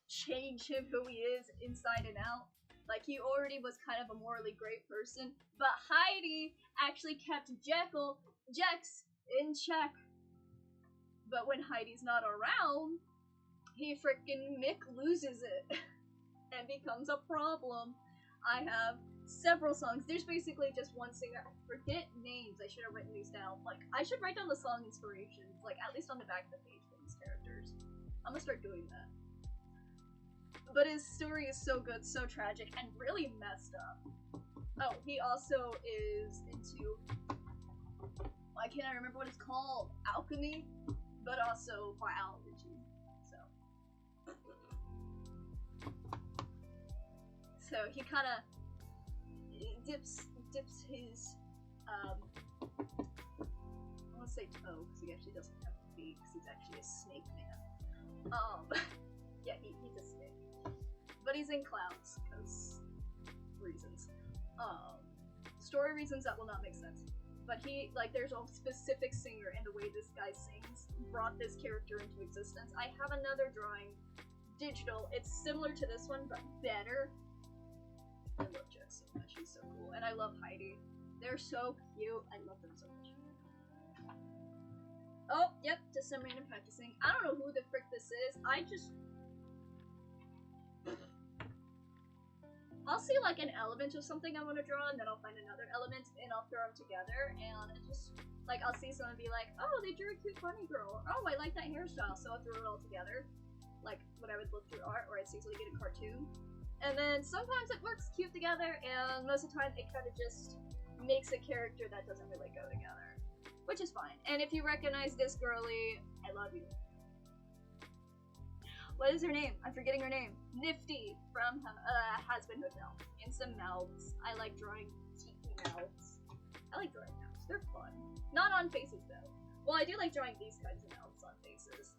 change him who he is inside and out. Like, he already was kind of a morally great person, but Heidi actually kept Jex in check. But when Heidi's not around, he frickin' Mick loses it and becomes a problem. I have several songs. There's basically just one singer. I forget names. I should have written these down. Like, I should write down the song inspirations, like, at least on the back of the page for these characters. I'm gonna start doing that. But his story is so good, so tragic, and really messed up. Oh, he also is into, why can't I remember what it's called? Alchemy, but also biology. So he kind of dips his, I want to say toe, because he actually doesn't have feet, because he's actually a snake man. Yeah, he's a snake. But he's in clouds, because reasons. Story reasons that will not make sense. But he, like, there's a specific singer, and the way this guy sings brought this character into existence. I have another drawing, digital. It's similar to this one, but better. I love Jex so much. He's so cool. And I love Heidi. They're so cute. I love them so much. Oh, yep, just some random practicing. I don't know who the frick this is. I'll see like an element of something I want to draw, and then I'll find another element, and I'll throw them together, and it just, like, I'll see someone be like, oh, they drew a cute bunny girl, or oh, I like that hairstyle, so I'll throw it all together, like, when I would look through art, or I'd see somebody get a cartoon. And then sometimes it works cute together, and most of the time it kind of just makes a character that doesn't really go together. Which is fine. And if you recognize this girly, I love you. What is her name? I'm forgetting her name. Nifty from Has Been Hotel. And some mouths. I like drawing tiki mouths. I like drawing mouths. They're fun. Not on faces though. Well, I do like drawing these kinds of mouths on faces.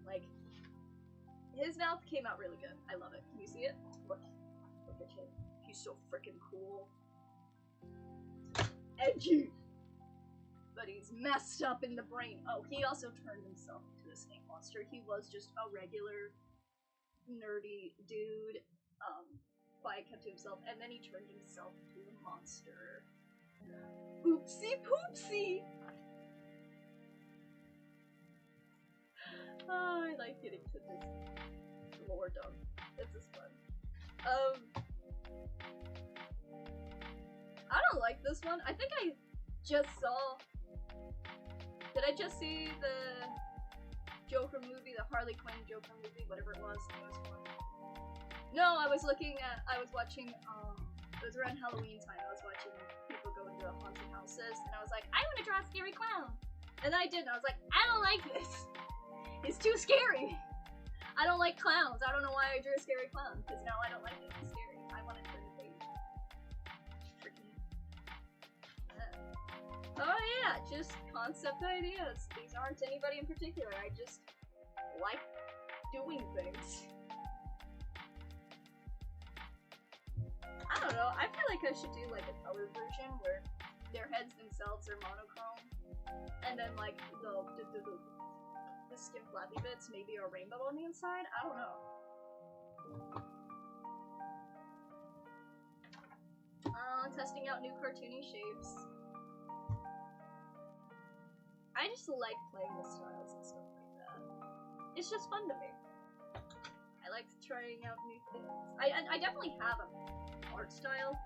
Like, his mouth came out really good. I love it. Can you see it? Look at him. He's so freaking cool. Edgy! But he's messed up in the brain. Oh, he also turned himself into a snake monster. He was just a regular, nerdy dude, but kept to himself, and then he turned himself into a monster. Oopsie poopsie! Oh, I like getting to this lore dump. This is fun. I don't like this one. I think I just saw. Did I just see the Joker movie, the Harley Quinn Joker movie, whatever it was, the newest one? No, I was watching, it was around Halloween time, I was watching people go into haunted houses, and I was like, I want to draw a scary clown! And then I did, and I was like, I don't like this! It's too scary! I don't like clowns, I don't know why I drew a scary clown, because now I don't like it, it's scary. I want to turn the page. Freaking... Oh yeah, just concept ideas. These aren't anybody in particular, I just like doing things. I don't know, I feel like I should do like a color version where their heads themselves are monochrome, and then like the skin flappy bits maybe are rainbow on the inside? I don't know. Testing out new cartoony shapes. I just like playing with styles and stuff like that. It's just fun to me. I like trying out new things. I definitely have an art style.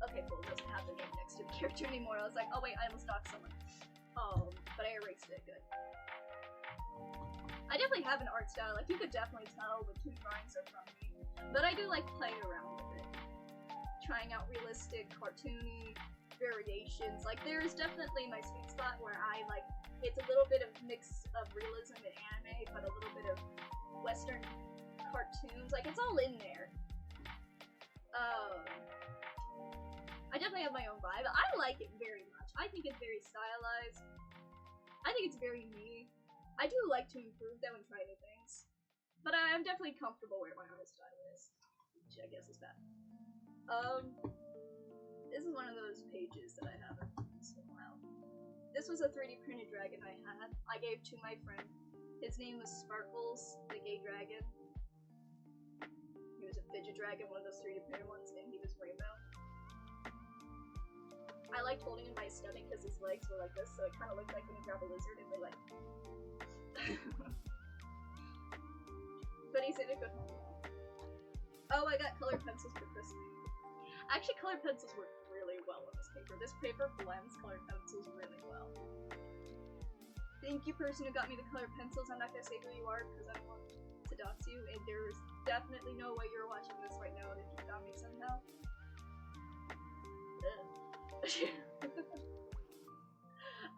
Okay, cool, it doesn't have the name next to the character anymore. I was like, oh wait, I almost knocked someone. But I erased it, good. I definitely have an art style, like you could definitely tell the two drawings are from me. But I do like playing around with it. Trying out realistic, cartoony variations. Like there is definitely my sweet spot where I like, it's a little bit of mix of realism and anime, but a little bit of Western cartoons. Like it's all in there. I definitely have my own vibe. I like it very much. I think it's very stylized. I think it's very me. I do like to improve though and try new things. But I'm definitely comfortable where my art style is. Which I guess is bad. This is one of those pages that I haven't used in a while. This was a 3D printed dragon I had. I gave to my friend. His name was Sparkles, the gay dragon. He was a fidget dragon, one of those 3D printed ones, and he was rainbow. I liked holding in my stomach because his legs were like this, so it kind of looked like when you grab a lizard and they like... But he's in a good home now. Oh, I got colored pencils for Christmas. Actually, colored pencils work really well on this paper. This paper blends colored pencils really well. Thank you, person who got me the colored pencils. I'm not gonna say who you are because I don't want to dox you, and there's definitely no way you're watching this right now and if you found me somehow.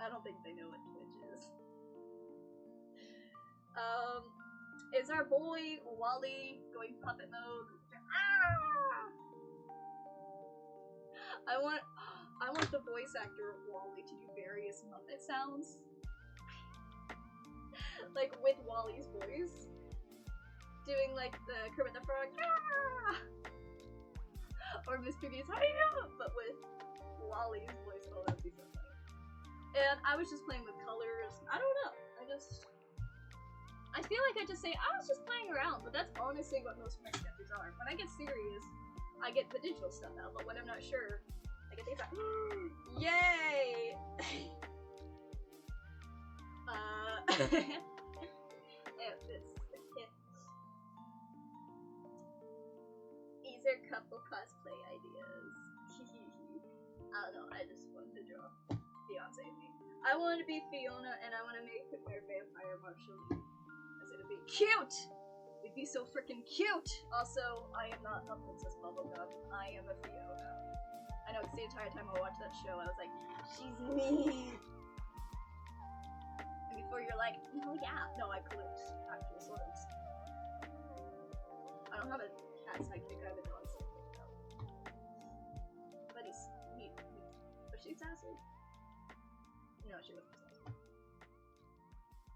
I don't think they know what Twitch is. Is our boy Wally going puppet mode? Ah! I want the voice actor of Wally to do various Muppet sounds. Like with Wally's voice. Doing like the Kermit the Frog, ah! Or Miss Piggy's, but with Wally's voice. Oh, that'd be so funny. And I was just playing with colors. I don't know. I feel like I just say, I was just playing around, but that's honestly what most of my sketches are. When I get serious, I get the digital stuff out, but when I'm not sure, I get things like, yay! These are couple cosplay ideas. I don't know, I just wanted to draw Beyonce and me. I want to be Fiona, and I want to make her wear vampire martial me. Because it'd be cute! It'd be so freaking cute! Also, I am not a Princess Bubblegum. I am a Fiona. I know, because the entire time I watched that show, I was like, she's me! And before you're like, no, yeah. No, I collect actual swords. I don't have a cat sidekick, I have a dog sidekick, though. But he's neat. But she's sassy. No, she wasn't sassy.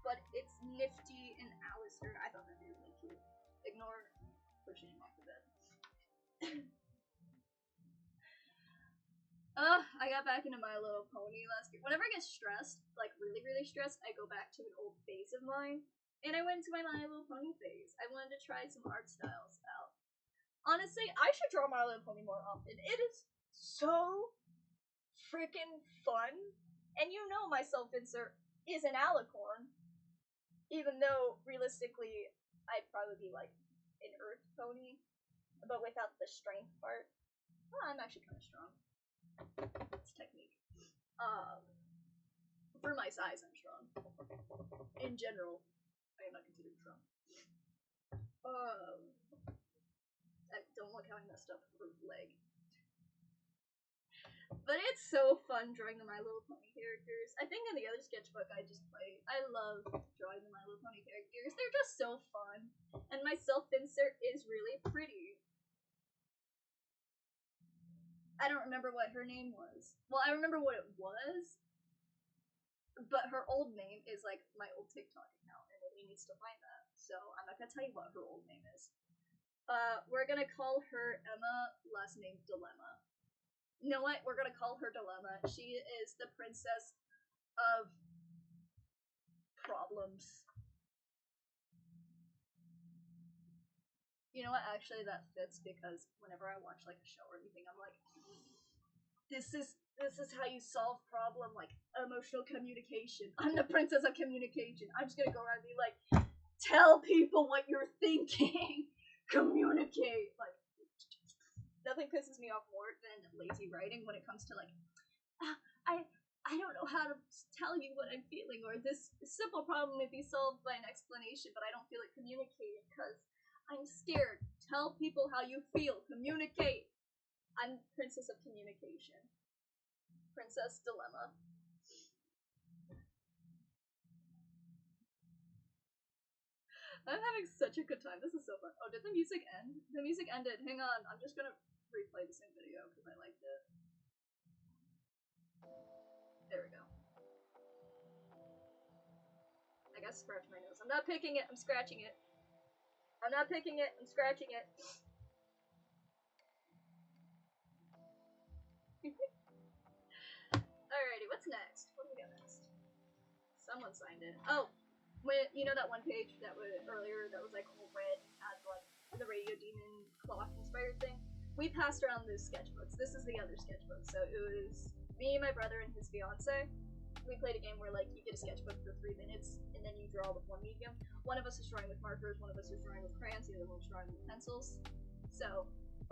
But it's Nifty and Alistair. I thought that'd be really cute. Ignore pushing him off the bed. I got back into My Little Pony last year. Whenever I get stressed, like really, really stressed, I go back to an old phase of mine. And I went to my My Little Pony phase. I wanted to try some art styles out. Honestly, I should draw My Little Pony more often. It is so freaking fun. And you know my self-insert is an alicorn. Even though, realistically, I'd probably be like an earth pony. But without the strength part. Well, I'm actually kind of strong. It's technique. For my size, I'm strong. In general, I am not considered strong. Don't look how I messed up her leg. But it's so fun drawing the My Little Pony characters. I think in the other sketchbook I just play. I love drawing the My Little Pony characters. They're just so fun. And my self-insert is really pretty. I don't remember what her name was. Well, I remember what it was. But her old name is like my old TikTok account, and nobody needs to find that. So I'm not gonna tell you what her old name is. We're gonna call her Emma, last name Dilemma. You know what? We're gonna call her Dilemma. She is the princess of problems. You know what? Actually, that fits because whenever I watch like a show or anything, I'm like, this is how you solve problem, like emotional communication. I'm the princess of communication. I'm just gonna go around and be like, tell people what you're thinking. Communicate. Like, nothing pisses me off more than lazy writing when it comes to like, I don't know how to tell you what I'm feeling, or this simple problem may be solved by an explanation, but I don't feel it communicated because I'm scared. Tell people how you feel. Communicate. I'm princess of communication. Princess Dilemma. I'm having such a good time. This is so fun. Oh, did the music end? The music ended. Hang on. I'm just gonna replay the same video because I liked it. There we go. I gotta scratch my nose. I'm not picking it. I'm scratching it. I'm not picking it. I'm scratching it. Alrighty, what's next? What do we got next? Someone signed in. Oh, you know that one page that was earlier that was like all red and had like the Radio Demon clock inspired thing? We passed around those sketchbooks. This is the other sketchbook. So it was me, my brother, and his fiance. We played a game where like you get a sketchbook for 3 minutes and then you draw with one medium. One of us is drawing with markers, one of us is drawing with crayons, the other one is drawing with pencils. So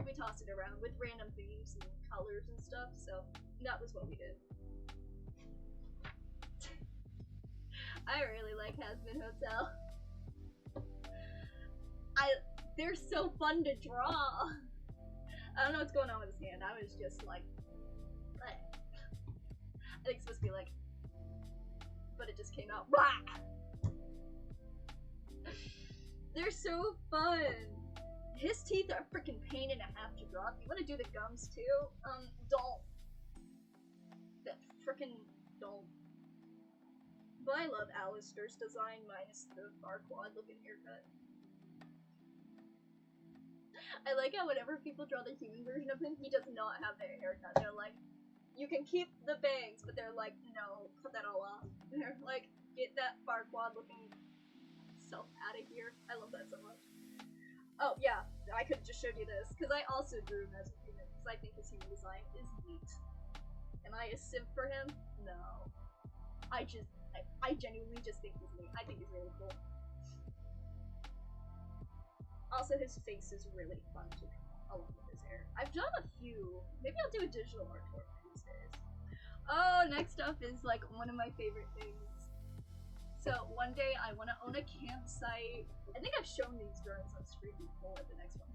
we tossed it around with random themes and colors and stuff. So that was what we did. I really like Hazbin Hotel. They're so fun to draw. I don't know what's going on with his hand. I was just like, I think it's supposed to be like, but it just came out. They're so fun. His teeth are a freaking pain and a half to draw. If you want to do the gums too, don't. That freaking don't. But I love Alistair's design minus the Farquaad looking haircut. I like how whenever people draw the human version of him, he does not have their haircut. They're like, you can keep the bangs, but they're like, no, cut that all off. They're like, get that Farquaad looking self out of here. I love that so much. Oh yeah, I could have just showed you this, because I also drew him as a human, because I think his human design is neat. Am I a simp for him? No. I genuinely just think he's neat. I think he's really cool. Also, his face is really fun to draw, along with his hair. I've done a few. Maybe I'll do a digital art tour these days. Oh, next up is like one of my favorite things. So one day I want to own a campsite. I think I've shown these drawings on screen before with the next one.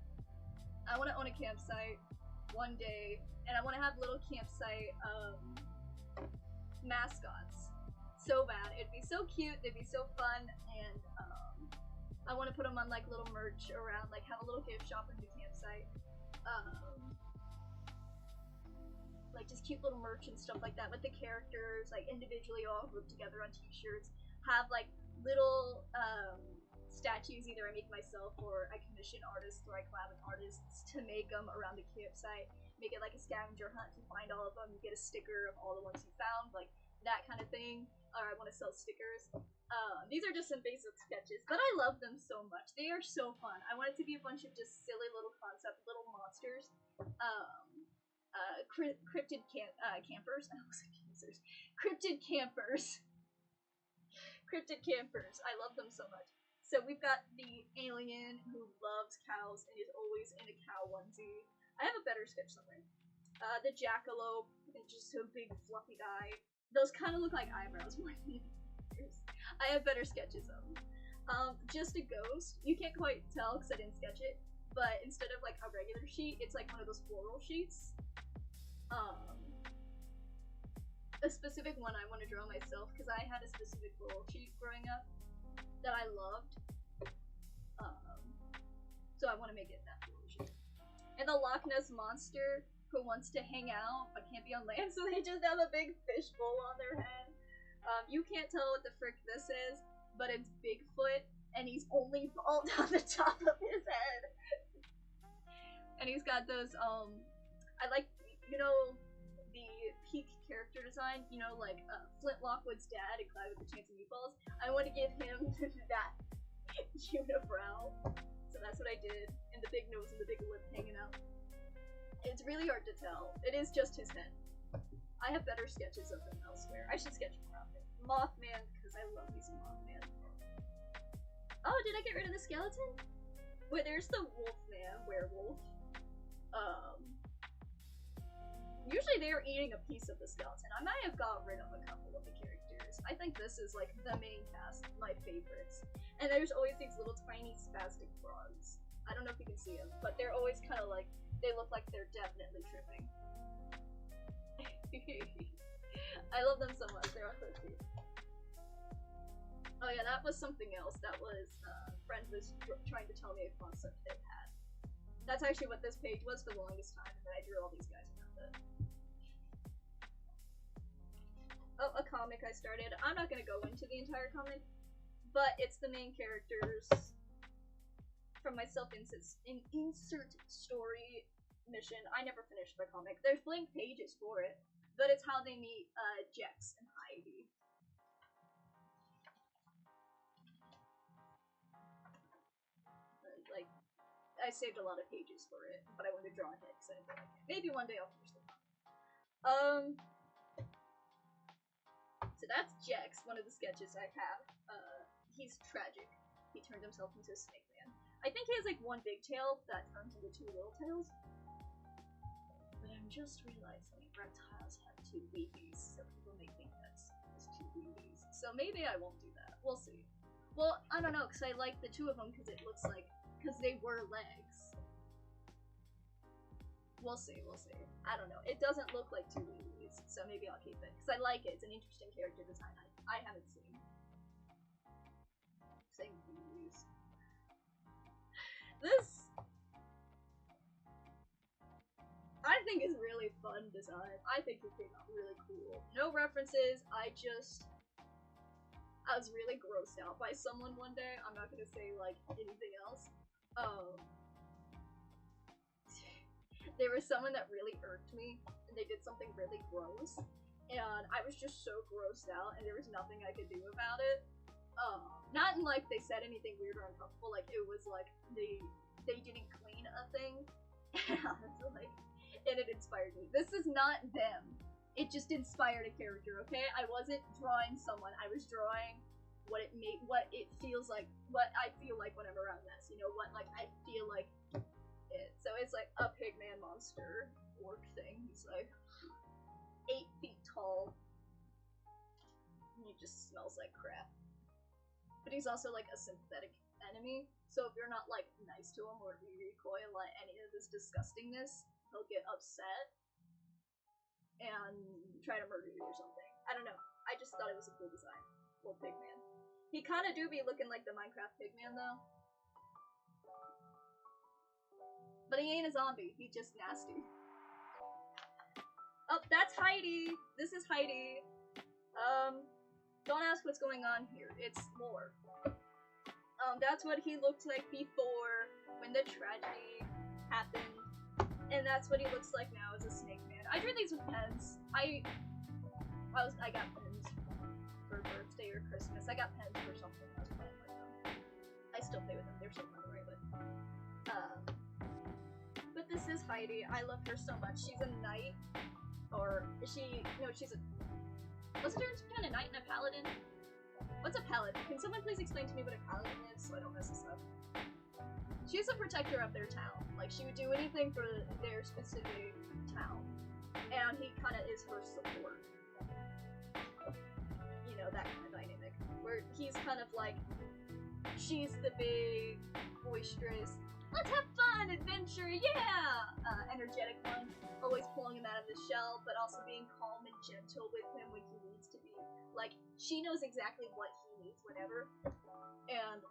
I want to own a campsite one day, and I want to have little campsite mascots. So bad. It'd be so cute, they'd be so fun, and I want to put them on like little merch around, like have a little gift shop in the campsite. Like just cute little merch and stuff like that with the characters, like individually all grouped together on t-shirts. Have like little statues, either I make myself or I commission artists or I collab with artists to make them around the campsite. Make it like a scavenger hunt to find all of them. You get a sticker of all the ones you found, like that kind of thing. Or I want to sell stickers. These are just some basic sketches, but I love them so much. They are so fun. I want it to be a bunch of just silly little concept, little monsters. Cryptid campers. I almost said cancers. Cryptid campers. Cryptid campers. I love them so much. So we've got the alien who loves cows and is always in a cow onesie. I have a better sketch somewhere. The jackalope, and just a big fluffy guy. Those kind of look like eyebrows more than ears. I have better sketches of them. Just a ghost. You can't quite tell because I didn't sketch it, but instead of like a regular sheet, it's like one of those floral sheets. A specific one I want to draw myself because I had a specific floral sheet growing up that I loved. So I want to make it that floral sheet. And the Loch Ness monster who wants to hang out but can't be on land, so they just have a big fishbowl on their head. You can't tell what the frick this is, but it's Bigfoot, and he's only bald on the top of his head. And he's got those, I like, you know, the peak character design, you know, like Flint Lockwood's dad in Cloud with a Chance of Meatballs. I want to give him that unibrow. So that's what I did, and the big nose and the big lip hanging out. It's really hard to tell. It is just his head. I have better sketches of him elsewhere. I should sketch more of him. Mothman, because I love me some Mothman. Oh, did I get rid of the skeleton? Wait, there's the Wolfman, werewolf. Usually they're eating a piece of the skeleton. I might have got rid of a couple of the characters. I think this is like the main cast, my favorites. And there's always these little tiny spastic frogs. I don't know if you can see them, but they're always kind of like, they look like they're definitely tripping. I love them so much, they're so cute. Oh yeah, that was something else. That was, friend was trying to tell me a concept they had. That's actually what this page was for the longest time, and then I drew all these guys around it. Oh, a comic I started. I'm not gonna go into the entire comic, but it's the main characters from my self-insert story mission. I never finished the comic. There's blank pages for it, but it's how they meet Jex and Heidi. Like, I saved a lot of pages for it, but I wanted to draw ahead because I didn't feel like it. Maybe one day I'll finish the comic. So that's Jex, one of the sketches I have. He's tragic. He turned himself into a snake man. I think he has like one big tail that turns into two little tails. But I'm just realizing reptiles have two weebies, so people may think that's two weebies. So maybe I won't do that. We'll see. Well, I don't know, because I like the two of them because it looks like, because they were legs. We'll see, we'll see. I don't know. It doesn't look like two weebies, so maybe I'll keep it. Because I like it. It's an interesting character design I haven't seen. Saying weebies. This, I think, is really fun design. I think it came out really cool. No references. I was really grossed out by someone one day. I'm not gonna say like anything else. There was someone that really irked me, and they did something really gross, and I was just so grossed out, and there was nothing I could do about it. Not in like they said anything weird or uncomfortable, like it was like they didn't clean a thing, and it inspired me. This is not them. It just inspired a character, okay? I wasn't drawing someone. I was drawing what it feels like, what I feel like when I'm around this. You know, what like I feel like it. So it's like a pigman monster orc thing. He's like 8 feet tall. And he just smells like crap. But he's also like a sympathetic enemy. So if you're not like nice to him or if you recoil at any of his disgustingness, he'll get upset and try to murder you or something. I don't know. I just thought it was a cool design. Little pigman. He kind of do be looking like the Minecraft pigman though. But he ain't a zombie. He's just nasty. Oh, that's Heidi. This is Heidi. Don't ask what's going on here. It's lore. That's what he looked like before when the tragedy happened. And that's what he looks like now as a snake man. I drew these with pens. I got pens for birthday or Christmas. I got pens for something. I was playing with them. I still play with them. They're so fun to write with. But this is Heidi. I love her so much. She's a knight. Or is she? No, she's a. What's the difference between a knight and a paladin? What's a paladin? Can someone please explain to me what a paladin is so I don't mess this up? she's a protector of their town. Like, she would do anything for their specific town. And he kind of is her support. You know, that kind of dynamic. Where he's kind of like, she's the big, boisterous, let's have fun, adventure, yeah! Energetic one. Always pulling him out of the shell, but also being calm and gentle with him when he needs to be. Like, she knows exactly what he needs whenever. And,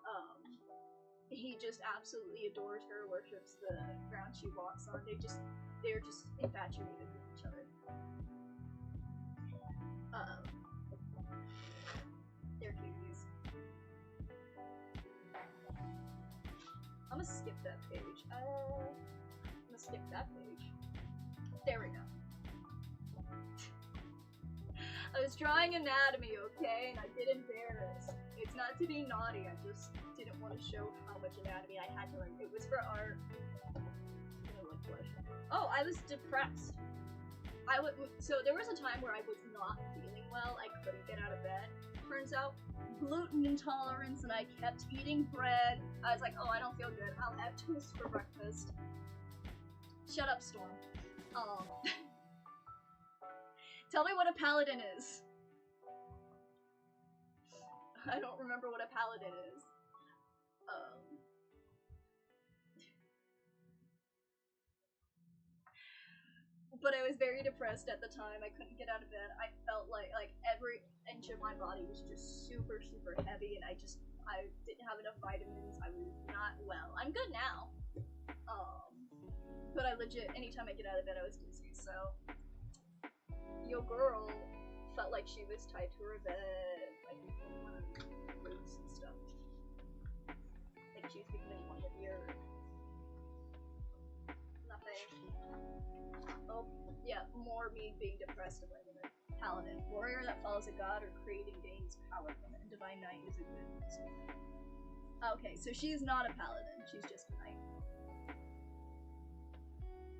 he just absolutely adores her, worships the ground she walks on. They're just infatuated with each other. They're cuties. I'm gonna skip that page. There we go. I was drawing anatomy, okay, and I did embarrass. It's not to be naughty, I just didn't want to show how much anatomy I had to learn. It was for art. Oh, I was depressed. So there was a time where I was not feeling well, I couldn't get out of bed. Turns out, gluten intolerance, and I kept eating bread. I was like, oh, I don't feel good, I'll have toast for breakfast. Shut up, Storm. Tell me what a paladin is. I don't remember what a paladin is. But I was very depressed at the time. I couldn't get out of bed. I felt like every inch of my body was just super, super heavy, and I didn't have enough vitamins. I was not well. I'm good now. But I legit, anytime I get out of bed, I was dizzy, so. Your girl felt like she was tied to her bed, like, roots and stuff. Like she was becoming one of your. Nothing. Oh, yeah, more me being depressed about it. Paladin. Warrior that follows a god or creating gains power from it. And Divine Knight is a good student. Okay, so she's not a paladin, she's just a knight.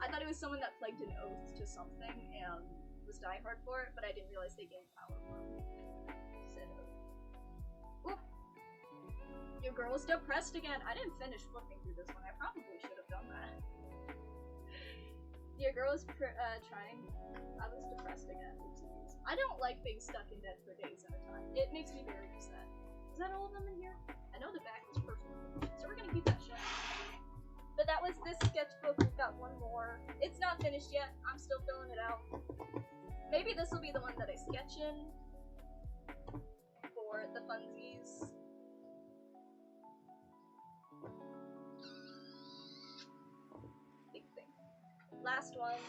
I thought it was someone that plagued an oath to something and was diehard for it, but I didn't realize they gained power from it. Said oath. Oop! Your girl's depressed again. I didn't finish flipping through this one. I probably should have done that. Your girl is trying. I was depressed again. Oopsies. I don't like being stuck in bed for days at a time. It makes me very upset. Is that all of them in here? I know the back was personal, so we're gonna keep that shut. But that was this sketchbook. We've got one more. It's not finished yet. I'm still filling it out. Maybe this will be the one that I sketch in for the funsies. Big thing. Last one.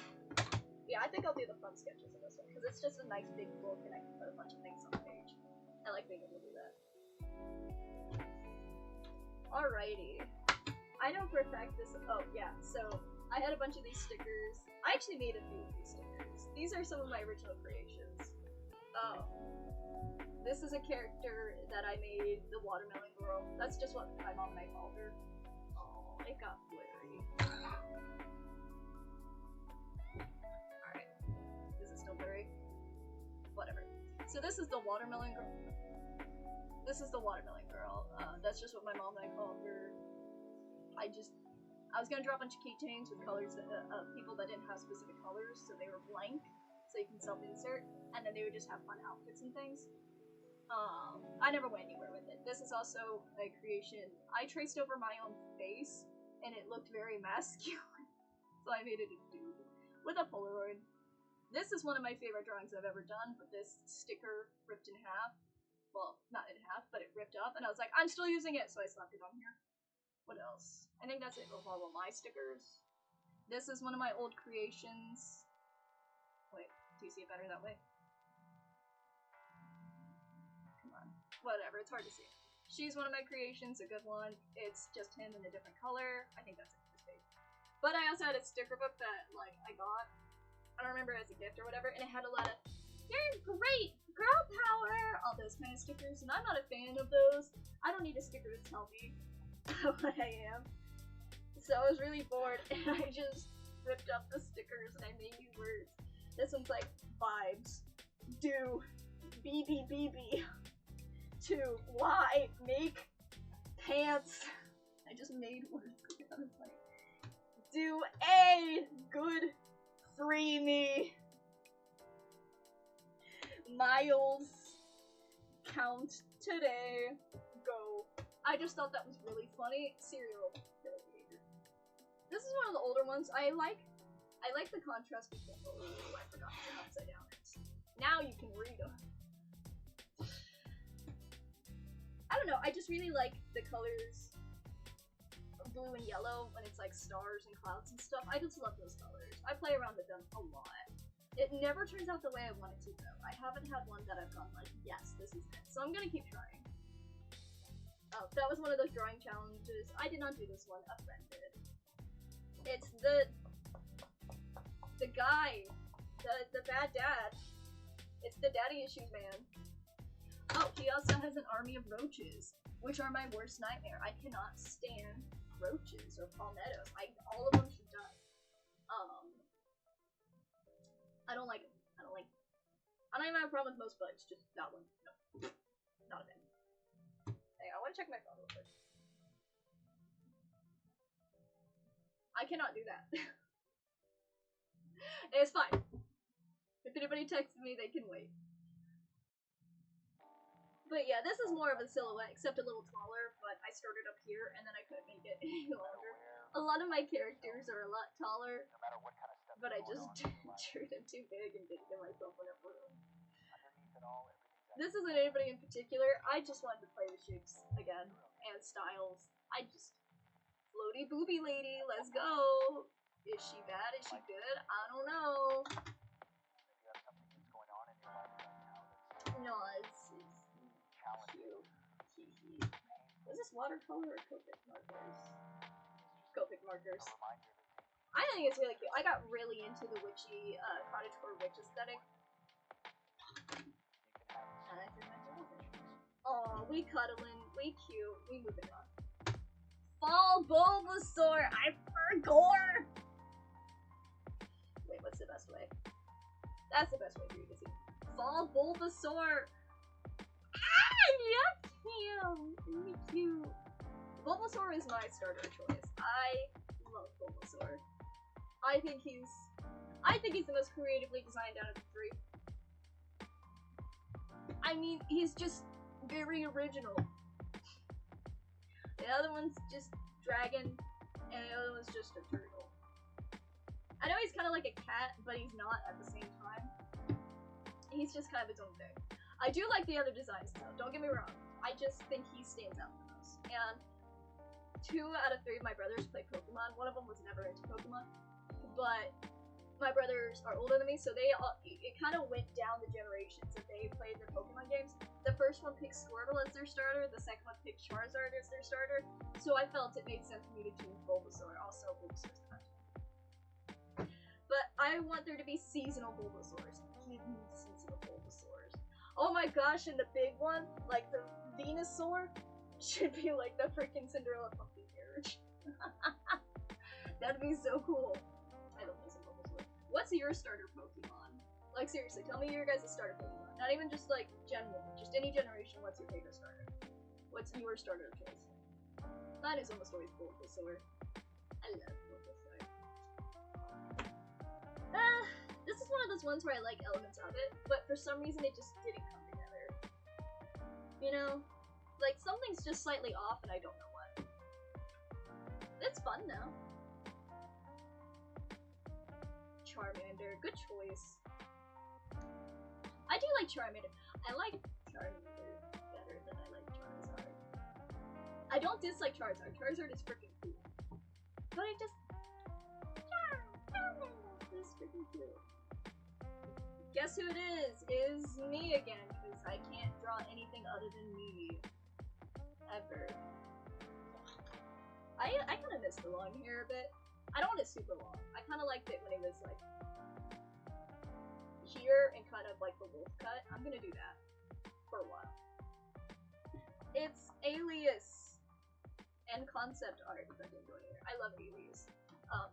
Yeah, I think I'll do the fun sketches in this one because it's just a nice big book and I can put a bunch of things on the page. I like being able to do that. Alrighty. I don't perfect this. Oh, yeah. So, I had a bunch of these stickers. I actually made a few of these stickers. These are some of my original creations. This is a character that I made, the Watermelon Girl. That's just what my mom and I called her. Oh, it got blurry. Alright. Is it still blurry? Whatever. So this is the Watermelon Girl. This is the Watermelon Girl. That's just what my mom and I called her. I was gonna draw a bunch of keychains with colors that, people that didn't have specific colors, so they were blank, so you can self-insert, and then they would just have fun outfits and things. I never went anywhere with it. This is also a creation. I traced over my own face, and it looked very masculine, so I made it a dude with a Polaroid. This is one of my favorite drawings I've ever done, but this sticker ripped in half. Well, not in half, but it ripped up, and I was like, I'm still using it, so I slapped it on here. What else? I think that's it with all of my stickers. This is one of my old creations. Wait, do you see it better that way? Come on. Whatever, it's hard to see. She's one of my creations, a good one. It's just him in a different color. I think that's it for this page. But I also had a sticker book that, like, I got. I don't remember as a gift or whatever, and it had a lot of, you're great, girl power, all those kind of stickers, and I'm not a fan of those. I don't need a sticker to tell me what I am. So I was really bored and I just ripped up the stickers and I made new words. This one's like vibes, do, BBBB, to, why, make, pants. I just made words out of like, do a good free me. Miles count today. Go. I just thought that was really funny. Serial killer behavior. This is one of the older ones. I like the contrast between the old. I forgot to turn upside down. Now you can read them. I don't know. I just really like the colors of blue and yellow when it's like stars and clouds and stuff. I just love those colors. I play around with them a lot. It never turns out the way I want it to, though. I haven't had one that I've gone like, yes, this is it. So I'm gonna keep trying. Oh, that was one of those drawing challenges. I did not do this one. A friend did. It's the guy, the bad dad. It's the daddy issues man. Oh, he also has an army of roaches, which are my worst nightmare. I cannot stand roaches or palmettos. All of them should die. I don't like them. I don't even have a problem with most bugs, just that one. No. Not a fan. Hey, I want to check my phone real quick. I cannot do that. It's fine. If anybody texts me, they can wait. But yeah, this is more of a silhouette, except a little taller, but I started up here, and then I couldn't make it any longer. A lot of my characters are a lot taller, No matter what kind of stuff but I is going just on in your life, drew them too big and didn't give myself enough room. underneath it all, everything's This isn't anybody in particular, I just wanted to play with shapes again, and styles. I just... Floaty booby lady, let's go! Is she bad? Is she good? I don't know. if you have something that's going on in your life right now that's No, it's challenging, cute. Was this watercolor or Copic markers? Copic markers. a reminder that I think it's really cute. I got really into the witchy cottagecore witch aesthetic. And I think that's awesome. Aw, we cuddling, we cute, we moving on. Fall Bulbasaur! I forgot! Wait, what's the best way? That's the best way for you to see. Fall Bulbasaur! Ah, look him! Really cute. Bulbasaur is my starter choice. I love Bulbasaur. I think he's the most creatively designed out of the three. I mean, he's just very original. The other one's just dragon, and the other one's just a turtle. I know he's kind of like a cat, but he's not at the same time. He's just kind of his own thing. I do like the other designs though, don't get me wrong. I just think he stands out the most. And 2 out of 3 of my brothers play Pokemon. One of them was never into Pokemon. But my brothers are older than me, so it kind of went down the generations that they played their Pokemon games. The first one picked Squirtle as their starter, the second one picked Charizard as their starter, so I felt it made sense for me to choose Bulbasaur. Also, Bulbasaur's the best. But I want there to be seasonal Bulbasaurs. Give me seasonal Bulbasaurs. Oh my gosh, and the big one, like the Venusaur, should be like the freaking Cinderella pumpkin carriage. That'd be so cool. I love this Bulbasaur. What's your starter Pokemon? Like seriously, tell me your guys' starter Pokemon. Not even just like Gen 1, just any generation. What's your favorite starter? What's your starter of choice? Mine is almost always Bulbasaur. I love Bulbasaur. This is one of those ones where I like elements of it, but for some reason it just didn't come together. You know? Like something's just slightly off and I don't know what. It's fun though. Charmander, good choice. I do like Charmander. I like Charmander better than I like Charizard. I don't dislike Charizard. Charizard is freaking cool. But it just... Charmander is freaking cool. Guess who it is? Is me again, because I can't draw anything other than me. Ever. I kind of miss the long hair a bit. I don't want it super long. I kind of liked it when it was like here and kind of like the wolf cut. I'm gonna do that for a while. It's Alias and concept art if I can go here. I love Alias.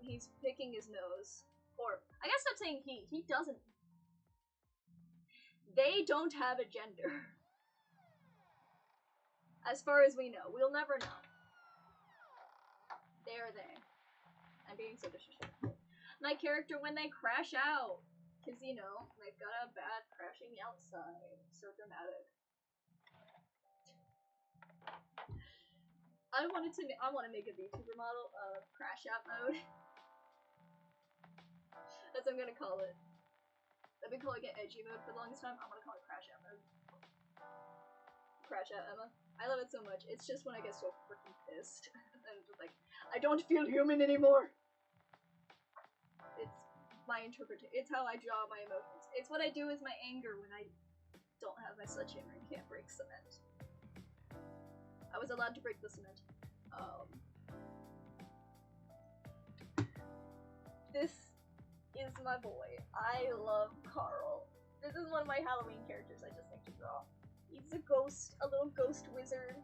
He's picking his nose. Or I guess I'm saying he doesn't. They don't have a gender. As far as we know. We'll never know. They're they. I'm being so disrespectful. My character when they crash out. Because, you know, they've got a bad crashing outside. So dramatic. I want to make a VTuber model of crash out mode. That's what I'm gonna call it. I've been calling it edgy mode for the longest time. I want to call it crash out mode. Crash out Emma. I love it so much. It's just when I get so freaking pissed. I'm just like, I don't feel human anymore. It's my interpretation. It's how I draw my emotions. It's what I do with my anger when I don't have my sledgehammer and can't break cement. I was allowed to break the cement. This is my boy. I love Carl. This is one of my Halloween characters I just like to draw. He's a ghost, a little ghost wizard.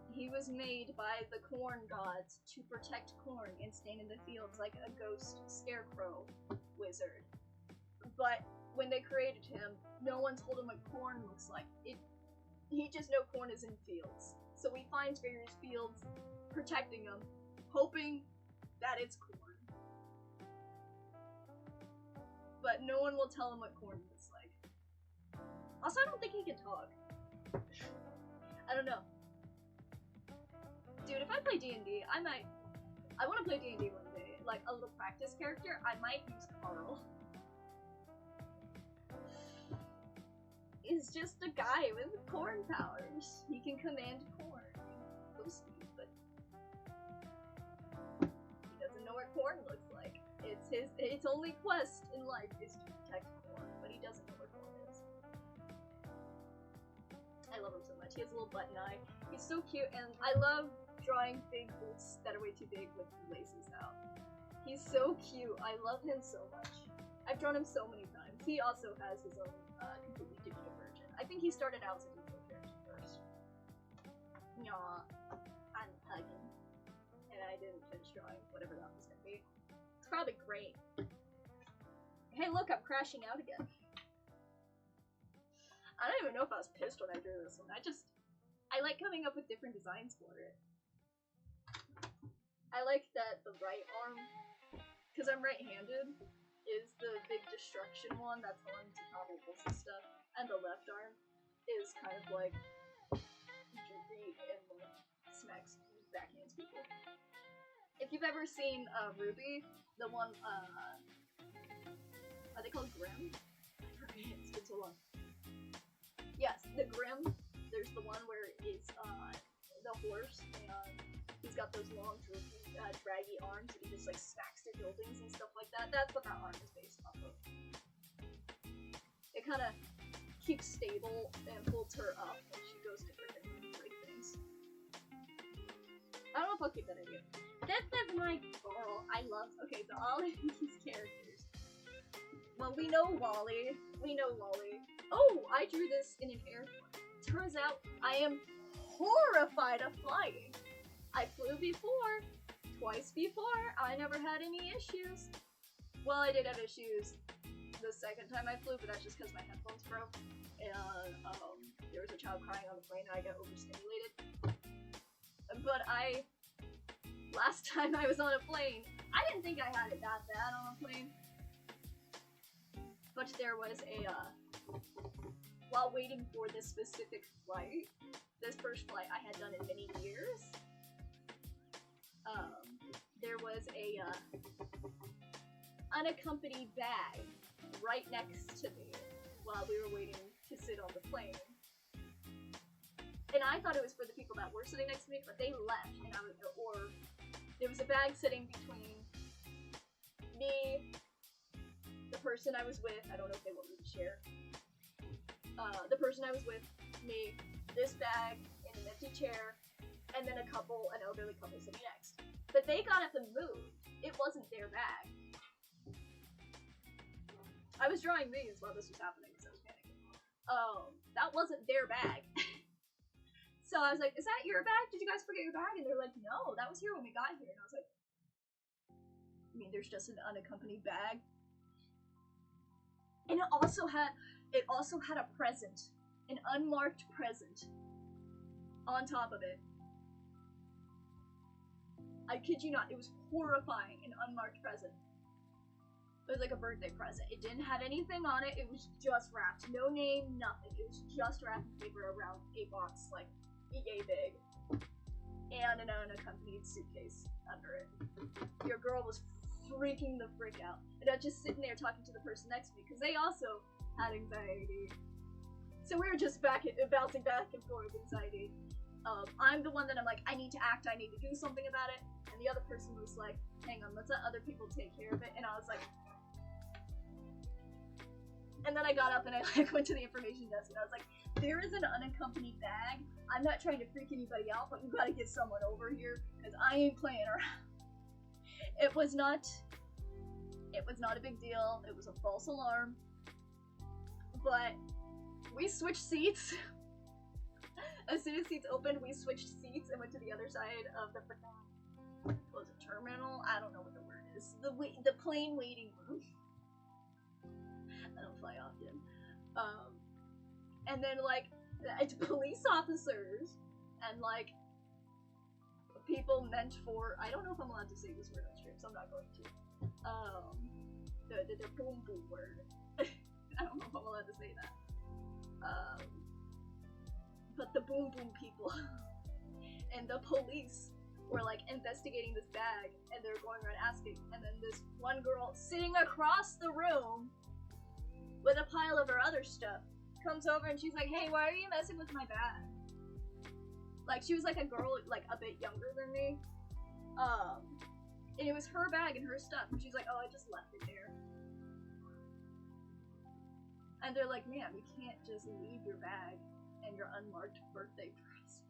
He was made by the corn gods to protect corn and stand in the fields like a ghost scarecrow wizard. But when they created him, no one told him what corn looks like. He just knows corn is in fields. So he finds various fields, protecting them, hoping that it's corn. But no one will tell him what corn looks like. Also, I don't think he can talk. I don't know. Dude, if I play D&D, I want to play D&D one day. Like, a little practice character, I might use Carl. Is just a guy with corn powers. He can command corn. Ghost me, but he doesn't know what corn looks like. Its only quest in life is to protect corn, but he doesn't know what corn is. I love him so much. He has a little button eye. He's so cute, and I love drawing big boots that are way too big with laces out. He's so cute. I love him so much. I've drawn him so many times. He also has his own completely digital version. I think he started out as a digital character first. Yaw, I'm hugging. And I didn't finish drawing whatever that was gonna be. It's probably great. Hey look, I'm crashing out again. I don't even know if I was pissed when I drew this one. I like coming up with different designs for it. I like that the right arm, because I'm right-handed, is the big destruction one. That's the one to topple and stuff. And the left arm is kind of like droopy and like smacks, backhands people. If you've ever seen Ruby, the one, are they called Grimm? I forget, it's been so long. Yes, the Grimm. There's the one where it's the horse, and he's got those long, droopy, draggy arms, and he just like smacks through buildings and stuff like that. That's what that arm is based off of. It kind of keeps stable and holds her up when she goes to freaking break things. I don't know if I'll keep that idea. That's my girl. I love. Okay, so all of these characters. Well, we know Wally. We know Wally. Oh, I drew this in an airport. Turns out I am horrified of flying. I flew before. Twice before. I never had any issues. Well, I did have issues the second time I flew, but that's just because my headphones broke. And there was a child crying on the plane and I got overstimulated. But last time I was on a plane, I didn't think I had it that bad on a plane. But there was while waiting for this specific flight, this first flight I had done in many years, there was a unaccompanied bag right next to me while we were waiting to sit on the plane. And I thought it was for the people that were sitting next to me, but they left, and or there was a bag sitting between me, the person I was with, I don't know if they want me to share, the person I was with, me, this bag, in an empty chair, and then an elderly couple sitting next. But they got up and moved. It wasn't their bag. I was drawing these while this was happening, so I was panicking. That wasn't their bag. So I was like, is that your bag? Did you guys forget your bag? And they're like, no, that was here when we got here. And I was like, I mean, there's just an unaccompanied bag. And it also had a present, an unmarked present on top of it. I kid you not, it was horrifying, an unmarked present. It was like a birthday present. It didn't have anything on it, it was just wrapped. No name, nothing. It was just wrapping paper around a box, like, yay big. And an unaccompanied suitcase under it. Your girl was freaking the frick out. And I was just sitting there talking to the person next to me, because they also had anxiety. So we were just bouncing back and forth with anxiety. I'm the one that I'm like, I need to act, I need to do something about it. And the other person was like, hang on, let's let other people take care of it. And I was like, and then I got up and I like went to the information desk and I was like, there is an unaccompanied bag. I'm not trying to freak anybody out, but you gotta get someone over here because I ain't playing around. It was not a big deal. It was a false alarm. But we switched seats. As soon as seats opened, we switched seats and went to the other side of the was it terminal? I don't know what the word is. The plane waiting room. I don't fly often. And then like police officers and like people meant for, I don't know if I'm allowed to say this word on stream, so I'm not going to. The boom boom word. I don't know if I'm allowed to say that. But the boom boom people and the police were like investigating this bag and they were going around asking, and then this one girl sitting across the room with a pile of her other stuff comes over and she's like, hey, why are you messing with my bag? Like, she was like a girl like a bit younger than me. And it was her bag and her stuff, and she's like, oh, I just left it there. And they're like, ma'am, you can't just leave your bag and your unmarked birthday present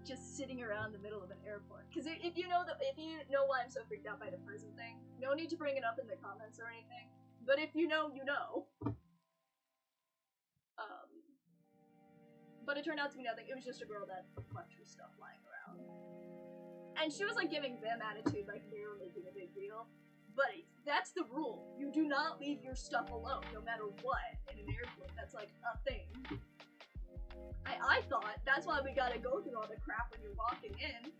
just sitting around the middle of an airport. Because if you know why I'm so freaked out by the prison thing, no need to bring it up in the comments or anything. But if you know, you know. But it turned out to be nothing. It was just a girl that left her stuff lying around. And she was like giving them attitude like they were making a big deal. But that's the rule. You do not leave your stuff alone, no matter what, in an airport. That's like a thing. I thought that's why we gotta go through all the crap when you're walking in.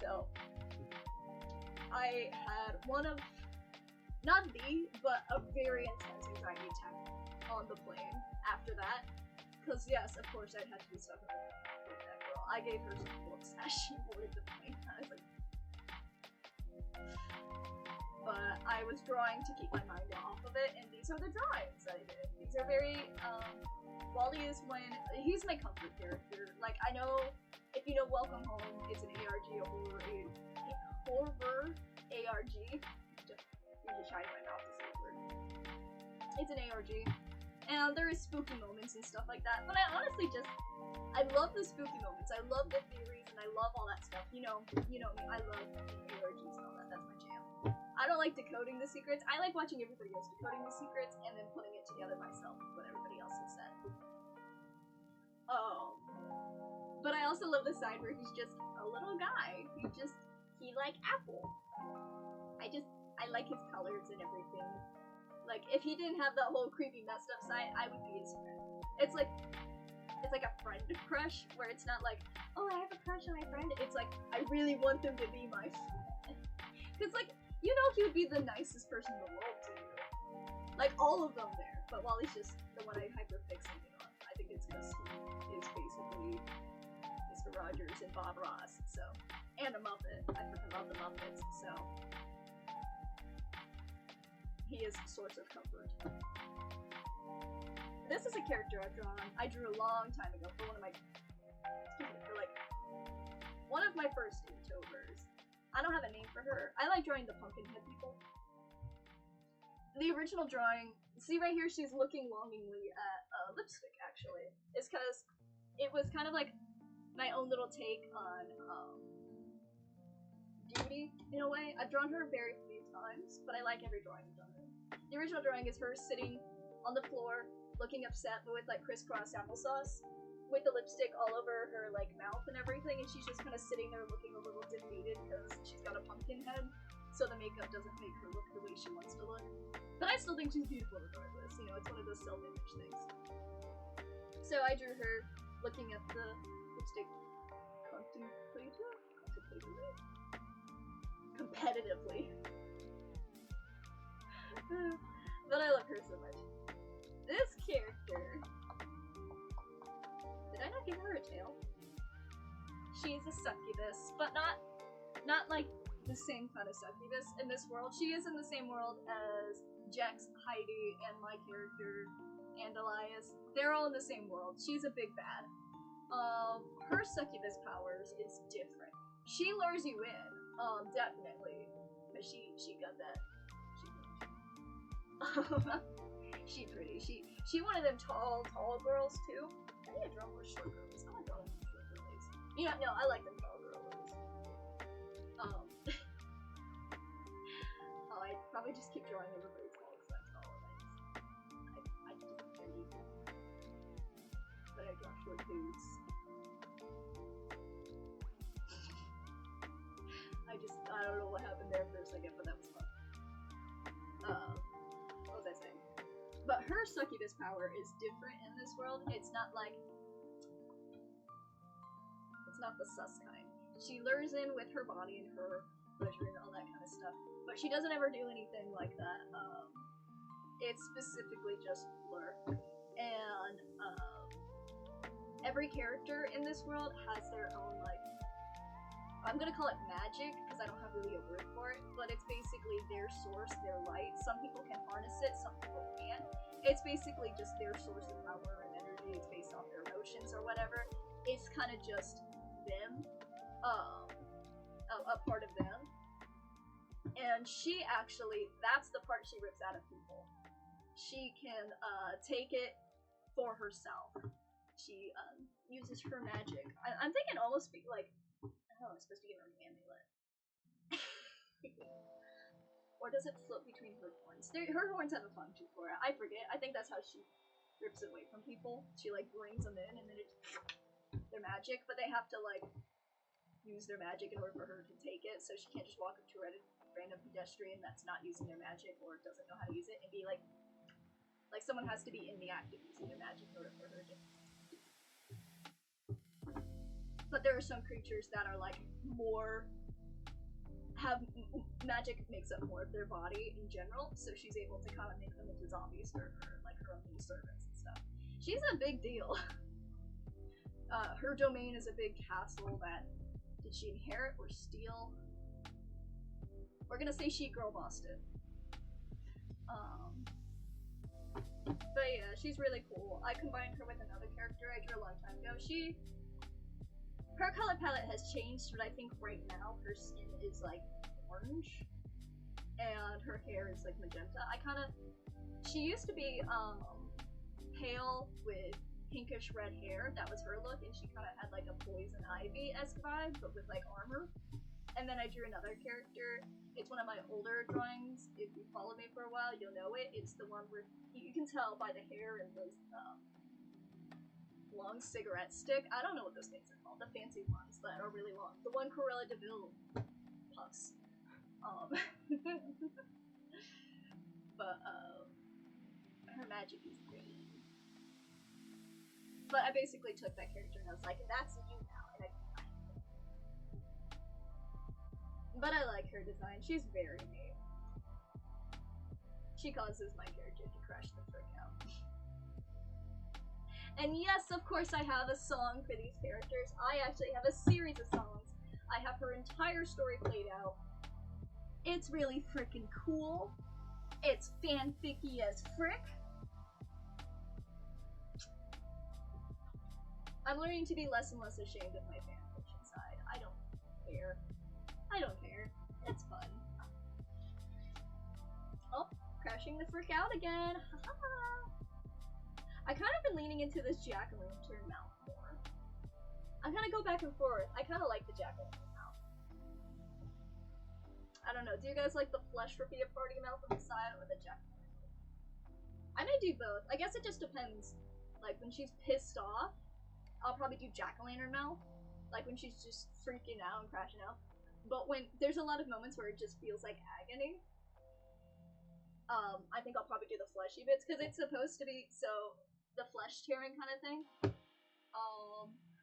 So, I had one of, not the, but a very intense anxiety attack on the plane after that. Because yes, of course I'd have to be stuck with that girl. I gave her some books as she boarded the plane. I was like, but I was drawing to keep my mind off of it, and these are the drawings that I did. These are very, Wally is he's my comfort character. Like, I know, if you know Welcome Home, it's an ARG, a horror ARG. You're just shining my mouth to say the word. It's an ARG. And there is spooky moments and stuff like that, but I honestly I love the spooky moments, I love the theories, and I love all that stuff. You know me, I love ARGs and all that, that's my jam. I don't like decoding the secrets, I like watching everybody else decoding the secrets and then putting it together myself with what everybody else has said. But I also love the side where he's just a little guy, he like Apple. I like his colors and everything. Like, if he didn't have that whole creepy messed up side, I would be his friend. It's like a friend crush, where it's not like, oh, I have a crush on my friend. It's like, I really want them to be my friend. Because, like, you know he would be the nicest person in the world to you. Like, all of them there. But Wally's just the one I hyperfixated on. I think it's because he is basically Mr. Rogers and Bob Ross, so. And a Muppet. I forgot about the Muppets, so. He is a source of comfort. This is a character I've drawn. I drew a long time ago for one of my first Inktovers. I don't have a name for her. I like drawing the pumpkin head people. The original drawing, see right here, she's looking longingly at lipstick, actually. It's because it was kind of like my own little take on beauty, in a way. I've drawn her very few times, but I like every drawing I've done. The original drawing is her sitting on the floor, looking upset, but with like crisscross applesauce, with the lipstick all over her like mouth and everything, and she's just kind of sitting there looking a little defeated because she's got a pumpkin head, so the makeup doesn't make her look the way she wants to look. But I still think she's beautiful regardless, you know, it's one of those self-image things. So I drew her looking at the lipstick contemplator? actually do it. Competitively. But I love her so much. This character... Did I not give her a tail? She's a succubus, but not like the same kind of succubus in this world. She is in the same world as Jax, Heidi, and my character, and Elias. They're all in the same world. She's a big bad. Her succubus powers is different. She lures you in, definitely. Cause she got that. She pretty. She one of them tall girls too. I need to draw more short girls. I like drawing short girls. You know, no, I like them tall girls. Oh, I probably just keep drawing them very tall because I'm tall and I just very but I draw short dudes. I don't know what happened there for a second, but that was fun. What was I saying? But her succubus power is different in this world. It's not like... It's not the sus kind. She lures in with her body and her pleasure and all that kind of stuff. But she doesn't ever do anything like that. It's specifically just lure. And every character in this world has their own, like... I'm gonna call it magic, because I don't have really a word for it, but it's basically their source, their light. Some people can harness it, some people can't. It's basically just their source of power and energy. It's based off their emotions or whatever. It's kind of just them, a part of them. And she actually, that's the part she rips out of people. She can take it for herself. She uses her magic. I'm thinking almost be like, oh, I'm supposed to give her an amulet. Or does it float between her horns? Her horns have a function for it. I forget. I think that's how she rips it away from people. She, like, brings them in, and then they're magic, but they have to, like, use their magic in order for her to take it, so she can't just walk up to a random pedestrian that's not using their magic or doesn't know how to use it and be like someone has to be in the act of using their magic in order for her to... But there are some creatures that are like more magic makes up more of their body in general, so she's able to kind of make them into zombies for her, like her own little servants and stuff. She's a big deal. Her domain is a big castle that did she inherit or steal? We're gonna say she girl bossed it. But yeah, she's really cool. I combined her with another character I drew a long time ago. Her color palette has changed, but I think right now her skin is like orange and her hair is like magenta. She used to be pale with pinkish red hair. That was her look, and she kind of had like a poison ivy-esque vibe, but with like armor. And then I drew another character. It's one of my older drawings. If you follow me for a while, you'll know it. It's the one where you can tell by the hair and those long cigarette stick. I don't know what those things are called. The fancy ones that are really long. The one Cruella de Vil puffs. But her magic is green. But I basically took that character and I was like, that's you now. And but I like her design. She's very neat. She causes my character to crash the frick out. And yes, of course I have a song for these characters. I actually have a series of songs. I have her entire story played out. It's really freaking cool. It's fanficky as frick. I'm learning to be less and less ashamed of my fanfiction side. I don't care. I don't care. It's fun. Oh, crashing the frick out again. I kind of been leaning into this jack-o'-lantern mouth more. I'm gonna go back and forth. I kind of like the jack-o'-lantern mouth. I don't know. Do you guys like the flesh Raphia party mouth on the side or the jack-o'-lantern? I may do both. I guess it just depends. Like when she's pissed off, I'll probably do jack-o'-lantern mouth. Like when she's just freaking out and crashing out. But when there's a lot of moments where it just feels like agony, I think I'll probably do the fleshy bits because it's supposed to be so the flesh tearing kind of thing.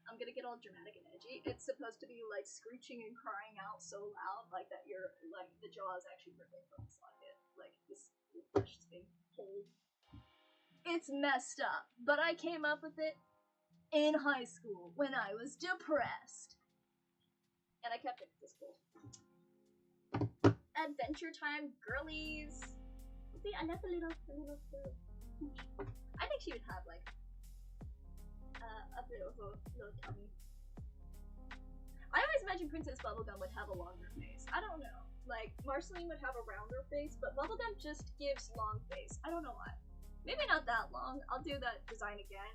I'm gonna make it all dramatic and edgy, it's supposed to be like screeching and crying out so loud, like that you're like the jaw is actually ripping from the socket, like this flesh is being pulled. It's messed up, but I came up with it in high school when I was depressed, and I kept it to school. Adventure Time girlies. See, I love the little. I think she would have like a beautiful little tummy. I always imagine Princess Bubblegum would have a longer face. I don't know. Like, Marceline would have a rounder face, but Bubblegum just gives long face. I don't know why. Maybe not that long. I'll do that design again.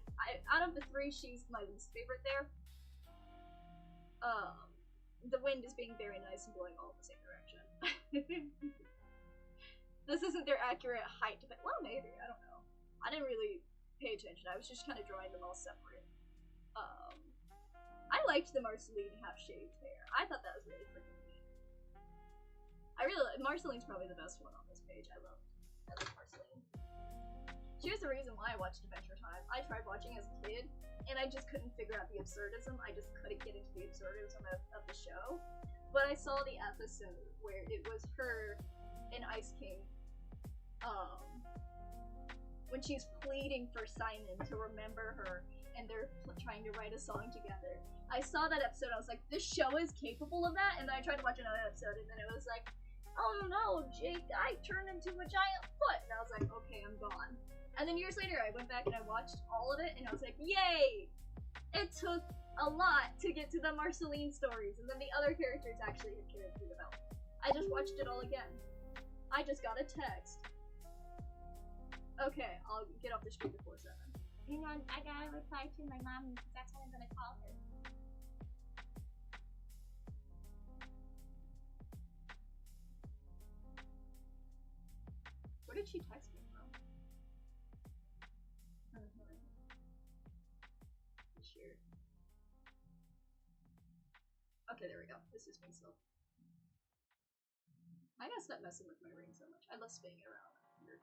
Out of the three, she's my least favorite there. The wind is being very nice and blowing all in the same direction. This isn't their accurate height. Well, maybe. I don't know. I didn't really pay attention. I was just kind of drawing them all separate. I liked the Marceline half-shaved hair. I thought that was really freaking neat. Marceline's probably the best one on this page. I love Marceline. She was the reason why I watched Adventure Time. I tried watching as a kid, and I just couldn't figure out the absurdism. I just couldn't get into the absurdism of the show. But I saw the episode where it was her and Ice King, when she's pleading for Simon to remember her, and they're trying to write a song together. I saw that episode, I was like, this show is capable of that, and then I tried to watch another episode, and then it was like, oh no, Jake, I turned into a giant foot, and I was like, okay, I'm gone. And then years later, I went back and I watched all of it, and I was like, yay! It took a lot to get to the Marceline stories, and then the other characters actually had character development. I just watched it all again. I just got a text. Okay, I'll get off the street before 7. Hang on, I gotta reply to my mom because that's what I'm gonna call her. Where did she text me from? Shared. Okay, there we go. This is me still. I gotta stop messing with my ring so much. I love spinning it around. Weird.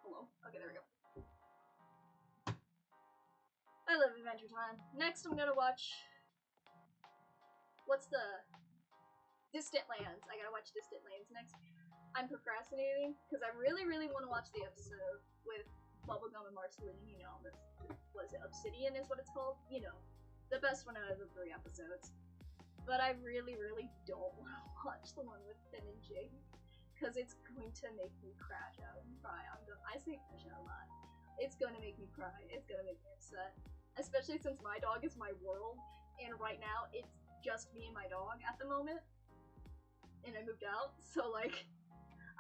Hello? Okay, there we go. I love Adventure Time. Next, I'm gonna watch. What's the. Distant Lands. I gotta watch Distant Lands next. I'm procrastinating because I really, really want to watch the episode with Bubblegum and Marceline. You know, was it Obsidian is what it's called? You know, the best one out of the 3 episodes. But I really, really don't want to watch the one with Finn and Jake because it's going to make me crash out and cry. I say crash out a lot. It's gonna make me cry. It's gonna make me upset. Especially since my dog is my world, and right now it's just me and my dog at the moment. And I moved out, so like,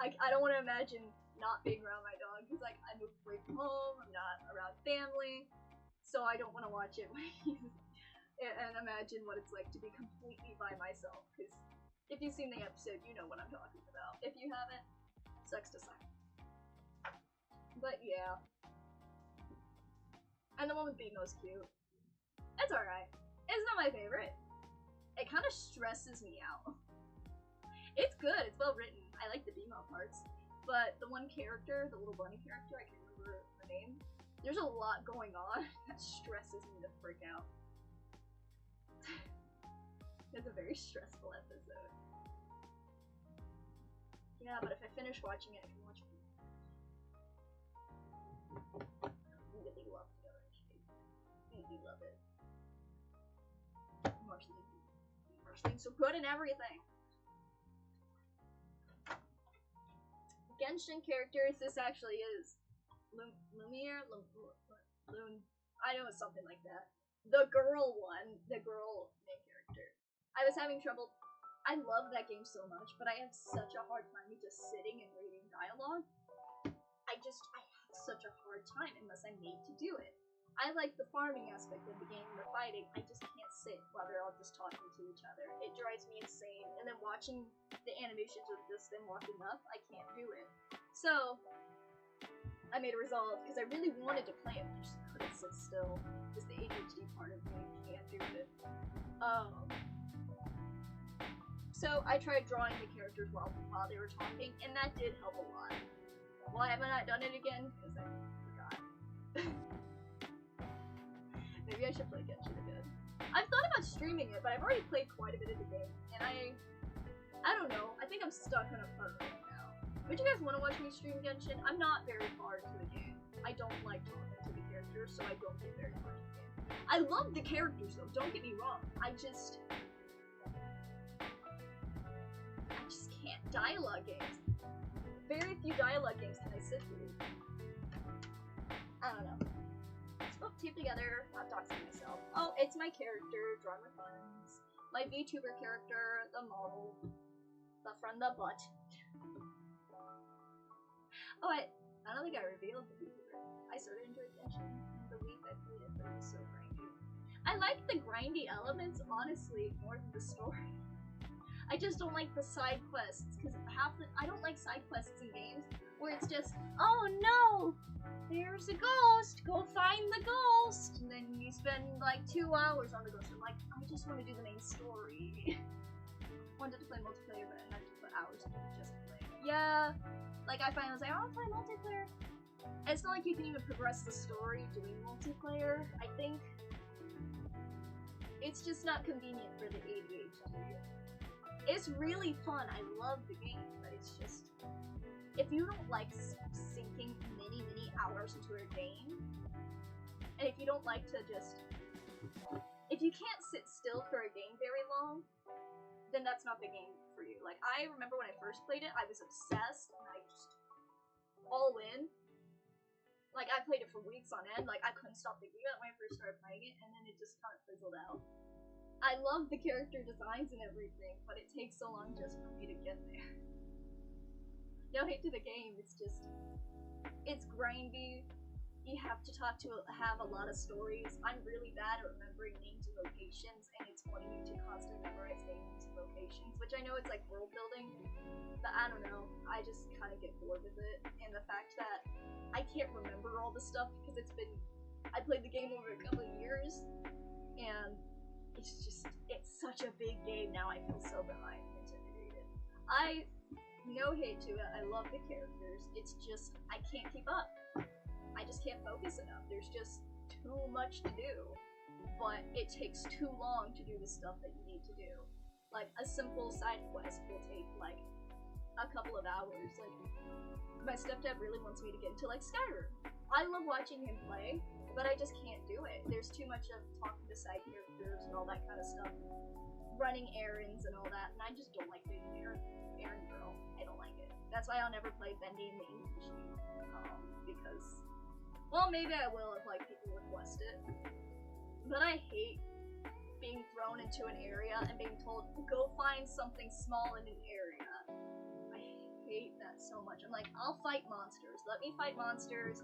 I don't want to imagine not being around my dog. He's like, I moved away from home, I'm not around family, so I don't want to watch it when he's, and imagine what it's like to be completely by myself, because if you've seen the episode, you know what I'm talking about. If you haven't, sucks to suck. But yeah. And the one with Beano is cute. It's alright. It's not my favorite. It kind of stresses me out. It's good, it's well written. I like the female parts. But the one character, the little bunny character, I can't remember her name, there's a lot going on that stresses me the frick out. It's a very stressful episode. Yeah, but if I finish watching it, I can watch it. I really love the other shape. Really love it. Marceline's so good in everything. Genshin characters, this actually is Lumiere? Loon. I know it's something like that. The girl one, the girl main character. I was having trouble. I love that game so much, but I have such a hard time just sitting and reading dialogue. I have such a hard time unless I'm made to do it. I like the farming aspect of the game, the fighting. I just can't sit while they're all just talking to each other. It drives me insane. And then watching the animations of just them walking up, I can't do it. So, I made a resolve, because I really wanted to play it, but I just couldn't sit still. Just the ADHD part of me can't do it. So I tried drawing the characters while they were talking, and that did help a lot. Why haven't I done it again? Because I forgot. I should play Genshin again. I've thought about streaming it, but I've already played quite a bit of the game, and I don't know. I think I'm stuck on a part right now. Would you guys want to watch me stream Genshin? I'm not very far into the game. I don't like talking to the characters, so I don't get very far into the game. I love the characters though, don't get me wrong. I just can't. Dialogue games. Very few dialogue games can I sit through. I don't know. Spoke tape together, not doxing myself. Oh, it's my character, drawn with buttons. My VTuber character, the model, the from the butt. Oh, I don't think I revealed the VTuber. I sort of enjoyed Genshin the week I played it, but it was so grindy. I like the grindy elements, honestly, more than the story. I just don't like the side quests, because I don't like side quests in games where it's just, oh no, there's a ghost, go find the ghost, and then you spend like 2 hours on the ghost. I'm like, I just want to do the main story. Wanted to play multiplayer, but I had to put hours into it just to play. Yeah, like I finally was like, I want to play multiplayer. And it's not like you can even progress the story doing multiplayer. I think it's just not convenient for the ADHD. It's really fun. I love the game, but it's just, if you don't like sinking many hours into a game, and if you don't like to just, if you can't sit still for a game very long, then that's not the game for you. Like, I remember when I first played it, I was obsessed, and I just, all in. Like, I played it for weeks on end, like, I couldn't stop thinking about it when I first started playing it, and then it just kind of fizzled out. I love the character designs and everything, but it takes so long just for me to get there. No hate to the game, it's just, it's grindy. You have to have a lot of stories. I'm really bad at remembering names and locations, and it's wanting you to constantly memorize names and locations, which I know it's like world building, but I don't know. I just kind of get bored with it, and the fact that I can't remember all the stuff because I played the game over a couple of years, and it's such a big game now. I feel so behind and intimidated. No hate to it. I love the characters. It's just, I can't keep up. I just can't focus enough. There's just too much to do. But it takes too long to do the stuff that you need to do. Like, a simple side quest will take, like, a couple of hours. Like, my stepdad really wants me to get into, like, Skyrim. I love watching him play, but I just can't do it. There's too much of talking to side characters and all that kind of stuff. Running errands and all that, and I just don't like being an errand girl. I don't like it. That's why I'll never play Bendy in the English game. Because, well, maybe I will if, like, people request it. But I hate being thrown into an area and being told, go find something small in an area. I hate that so much. I'm like, I'll fight monsters. Let me fight monsters.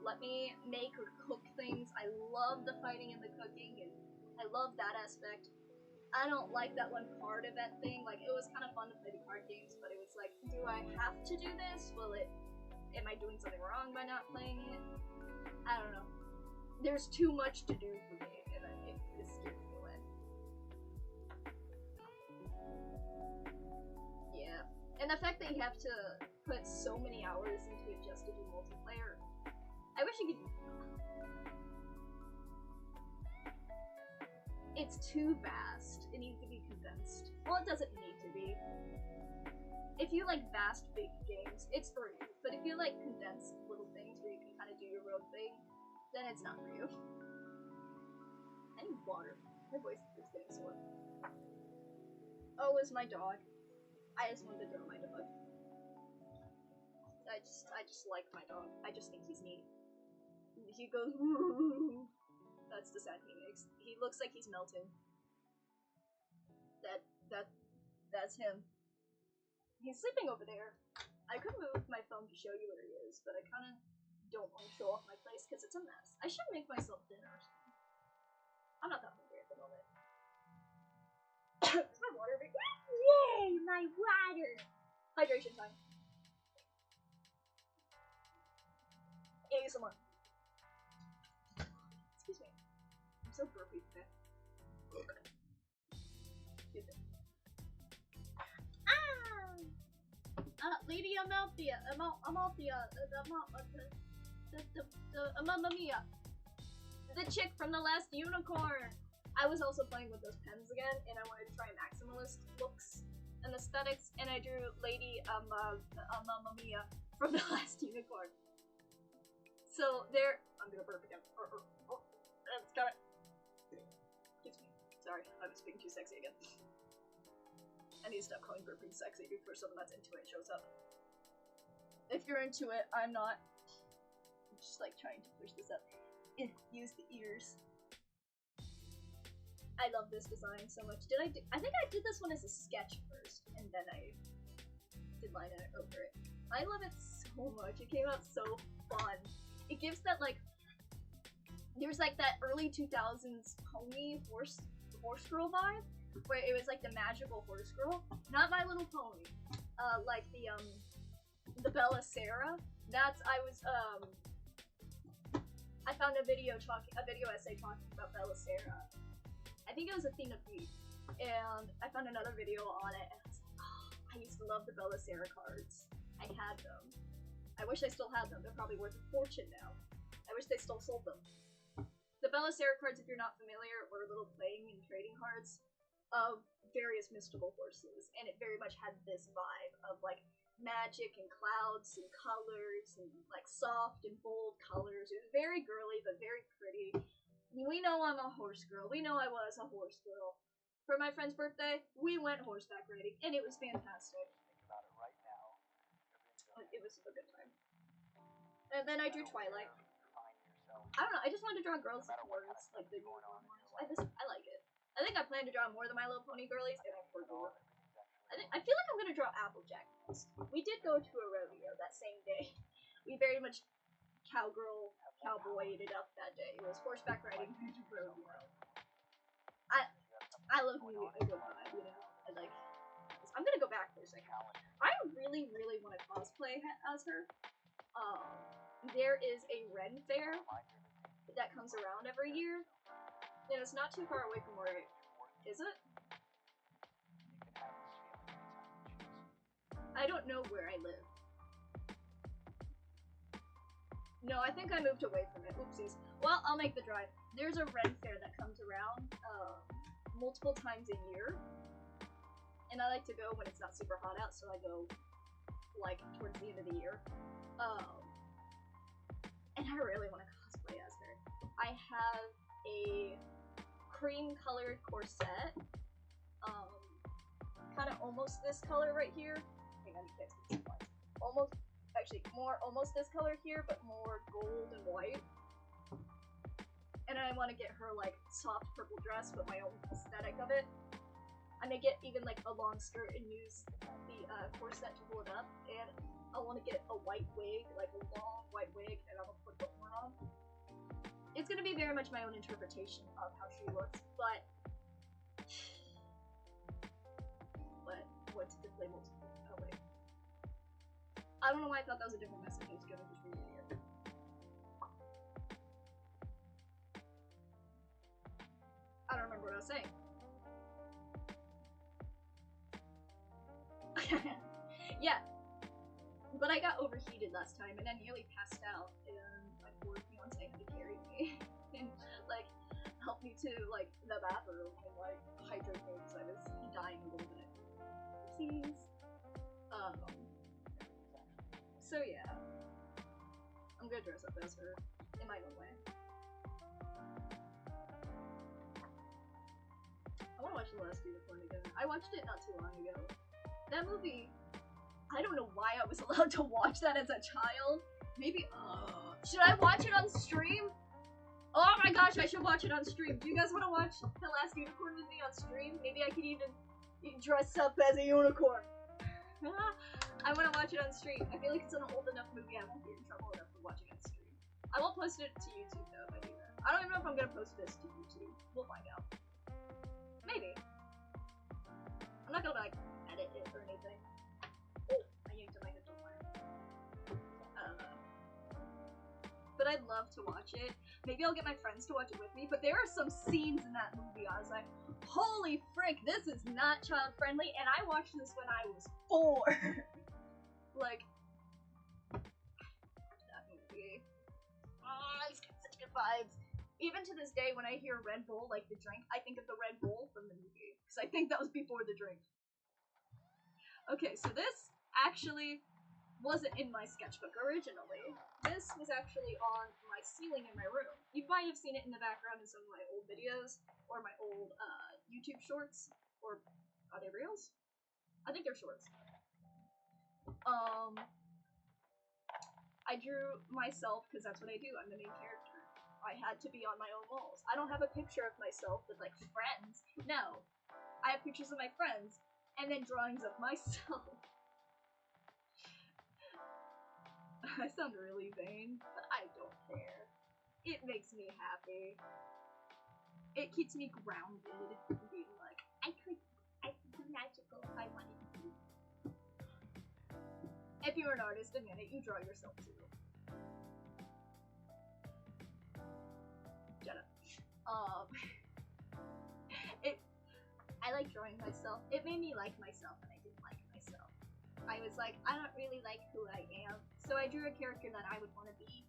Let me make or cook things. I love the fighting and the cooking, and I love that aspect. I don't like that one card event thing. Like, it was kind of fun to play the card games, but it was like, do I have to do this? Am I doing something wrong by not playing it? I don't know. There's too much to do for me, and it scares me away. Yeah. And the fact that you have to put so many hours into it just to do multiplayer, I wish you could. It's too vast. It needs to be condensed. Well, it doesn't need to be. If you like vast, big games, it's for you. But if you like condensed little things where you can kind of do your own thing, then it's not for you. I need water. My voice is getting sore. Oh, it's my dog. I just wanted to throw my dog. I just like my dog. I just think he's neat. He goes, woo. That's the sound he makes. He looks like he's melting. That's him. He's sleeping over there. I could move my phone to show you where he is, but I kind of don't want to show off my place because it's a mess. I should make myself dinner or something. I'm not that hungry at the moment. Is my water big? Yay, my water! Hydration time. ASMR. Excuse me. I'm so burpy today. Excuse me. Lady Amalthea, Mamma Mia. The chick from the last unicorn! I was also playing with those pens again, and I wanted to try maximalist looks and aesthetics, and I drew Lady Mamma Mia from the last unicorn. So there, I'm gonna burp again. That's got it. Excuse me. Sorry, I was being too sexy again. I need to stop calling burping sexy before someone that's into it shows up. If you're into it, I'm not. I'm just like trying to push this up. Use the ears. I love this design so much. I think I did this one as a sketch first, and then I did line art over it. I love it so much. It came out so fun. It gives that like, there's like that early 2000s pony horse girl vibe, where it was like the magical horse girl, not My Little Pony, like the Bella Sarah. I found a video essay talking about Bella Sarah. I think it was Athena P, and I found another video on it, and I was like, oh, I used to love the Bella Sarah cards. I had them. I wish I still had them. They're probably worth a fortune now. I wish they still sold them. The Bella Sarah cards, if you're not familiar, were little playing and trading cards of various mystical horses, and it very much had this vibe of like magic and clouds and colors and like soft and bold colors. It was very girly but very pretty. We know I'm a horse girl. We know I was a horse girl. For my friend's birthday, we went horseback riding, and it was fantastic. Think about it right now. It was a good time. And then I drew Twilight. Find yourself. I don't know, I just wanted to draw girls with horns, like the unicorn ones. I like it. I think I plan to draw more than My Little Pony girlies, and I forgot. I feel like I'm gonna draw Applejack next. We did go to a rodeo that same day. We very much cowboyed it up that day. It was horseback riding and rodeo. I love me a good vibe, you know? I'm gonna go back for a second. I really, really want to cosplay as her. There is a Ren Fair that comes around every year, and it's not too far away from where is it? I don't know where I live. No, I think I moved away from it. Oopsies. Well, I'll make the drive. There's a Ren Fair that comes around multiple times a year, and I like to go when it's not super hot out, so I go like towards the end of the year. And I really want to cosplay as her. I have a cream-colored corset, kind of almost this color right here. Hang on, you can't see this one. Almost this color here, but more gold and white. And I want to get her like soft purple dress, but my own aesthetic of it. I may get even like a long skirt and use the corset to pull it up, and I want to get a white wig, like a long white wig, and I'm gonna put the horn on. It's gonna be very much my own interpretation of how she looks, but what's the label? Oh wait, I don't know why I thought that was a different message. I was gonna just read it here. I don't remember what I was saying. Yeah, but I got overheated last time and I nearly passed out, and my poor fiance had to carry me and like help me to like the bathroom and like hydrate me because I was dying a little bit. Oopsies. So yeah, I'm gonna dress up as her in my own way. I wanna watch The Last Unicorn again. I watched it not too long ago. That movie, I don't know why I was allowed to watch that as a child. Maybe, should I watch it on stream? Oh my gosh, I should watch it on stream. Do you guys want to watch The Last Unicorn with me on stream? Maybe I could even dress up as a unicorn. I want to watch it on stream. I feel like it's an old enough movie I won't be in trouble enough for watching it on stream. I won't post it to YouTube though if I do that. I don't even know if I'm going to post this to YouTube. We'll find out. Maybe. I'm not going to like edit it or anything. Oh, I yanked my headphone wire. But I'd love to watch it. Maybe I'll get my friends to watch it with me, but there are some scenes in that movie I was like, holy frick, this is not child friendly, and I watched this when I was 4. Like, that movie. Oh, it's got such good vibes. Even to this day, when I hear Red Bull, like the drink, I think of the Red Bull from the movie. Because I think that was before the drink. Okay, so this actually wasn't in my sketchbook originally. This was actually on my ceiling in my room. You might have seen it in the background in some of my old videos, or my old YouTube shorts, or are they reels? I think they're shorts. I drew myself because that's what I do. I'm the main character. I had to be on my own walls. I don't have a picture of myself with like friends. No, I have pictures of my friends and then drawings of myself. I sound really vain, but I don't care. It makes me happy. It keeps me grounded, being like, I could be magical if I wanted to. If you're an artist, admit it, you draw yourself too. Shut up. I like drawing myself. It made me like myself, and I didn't like myself. I was like, I don't really like who I am, so I drew a character that I would want to be.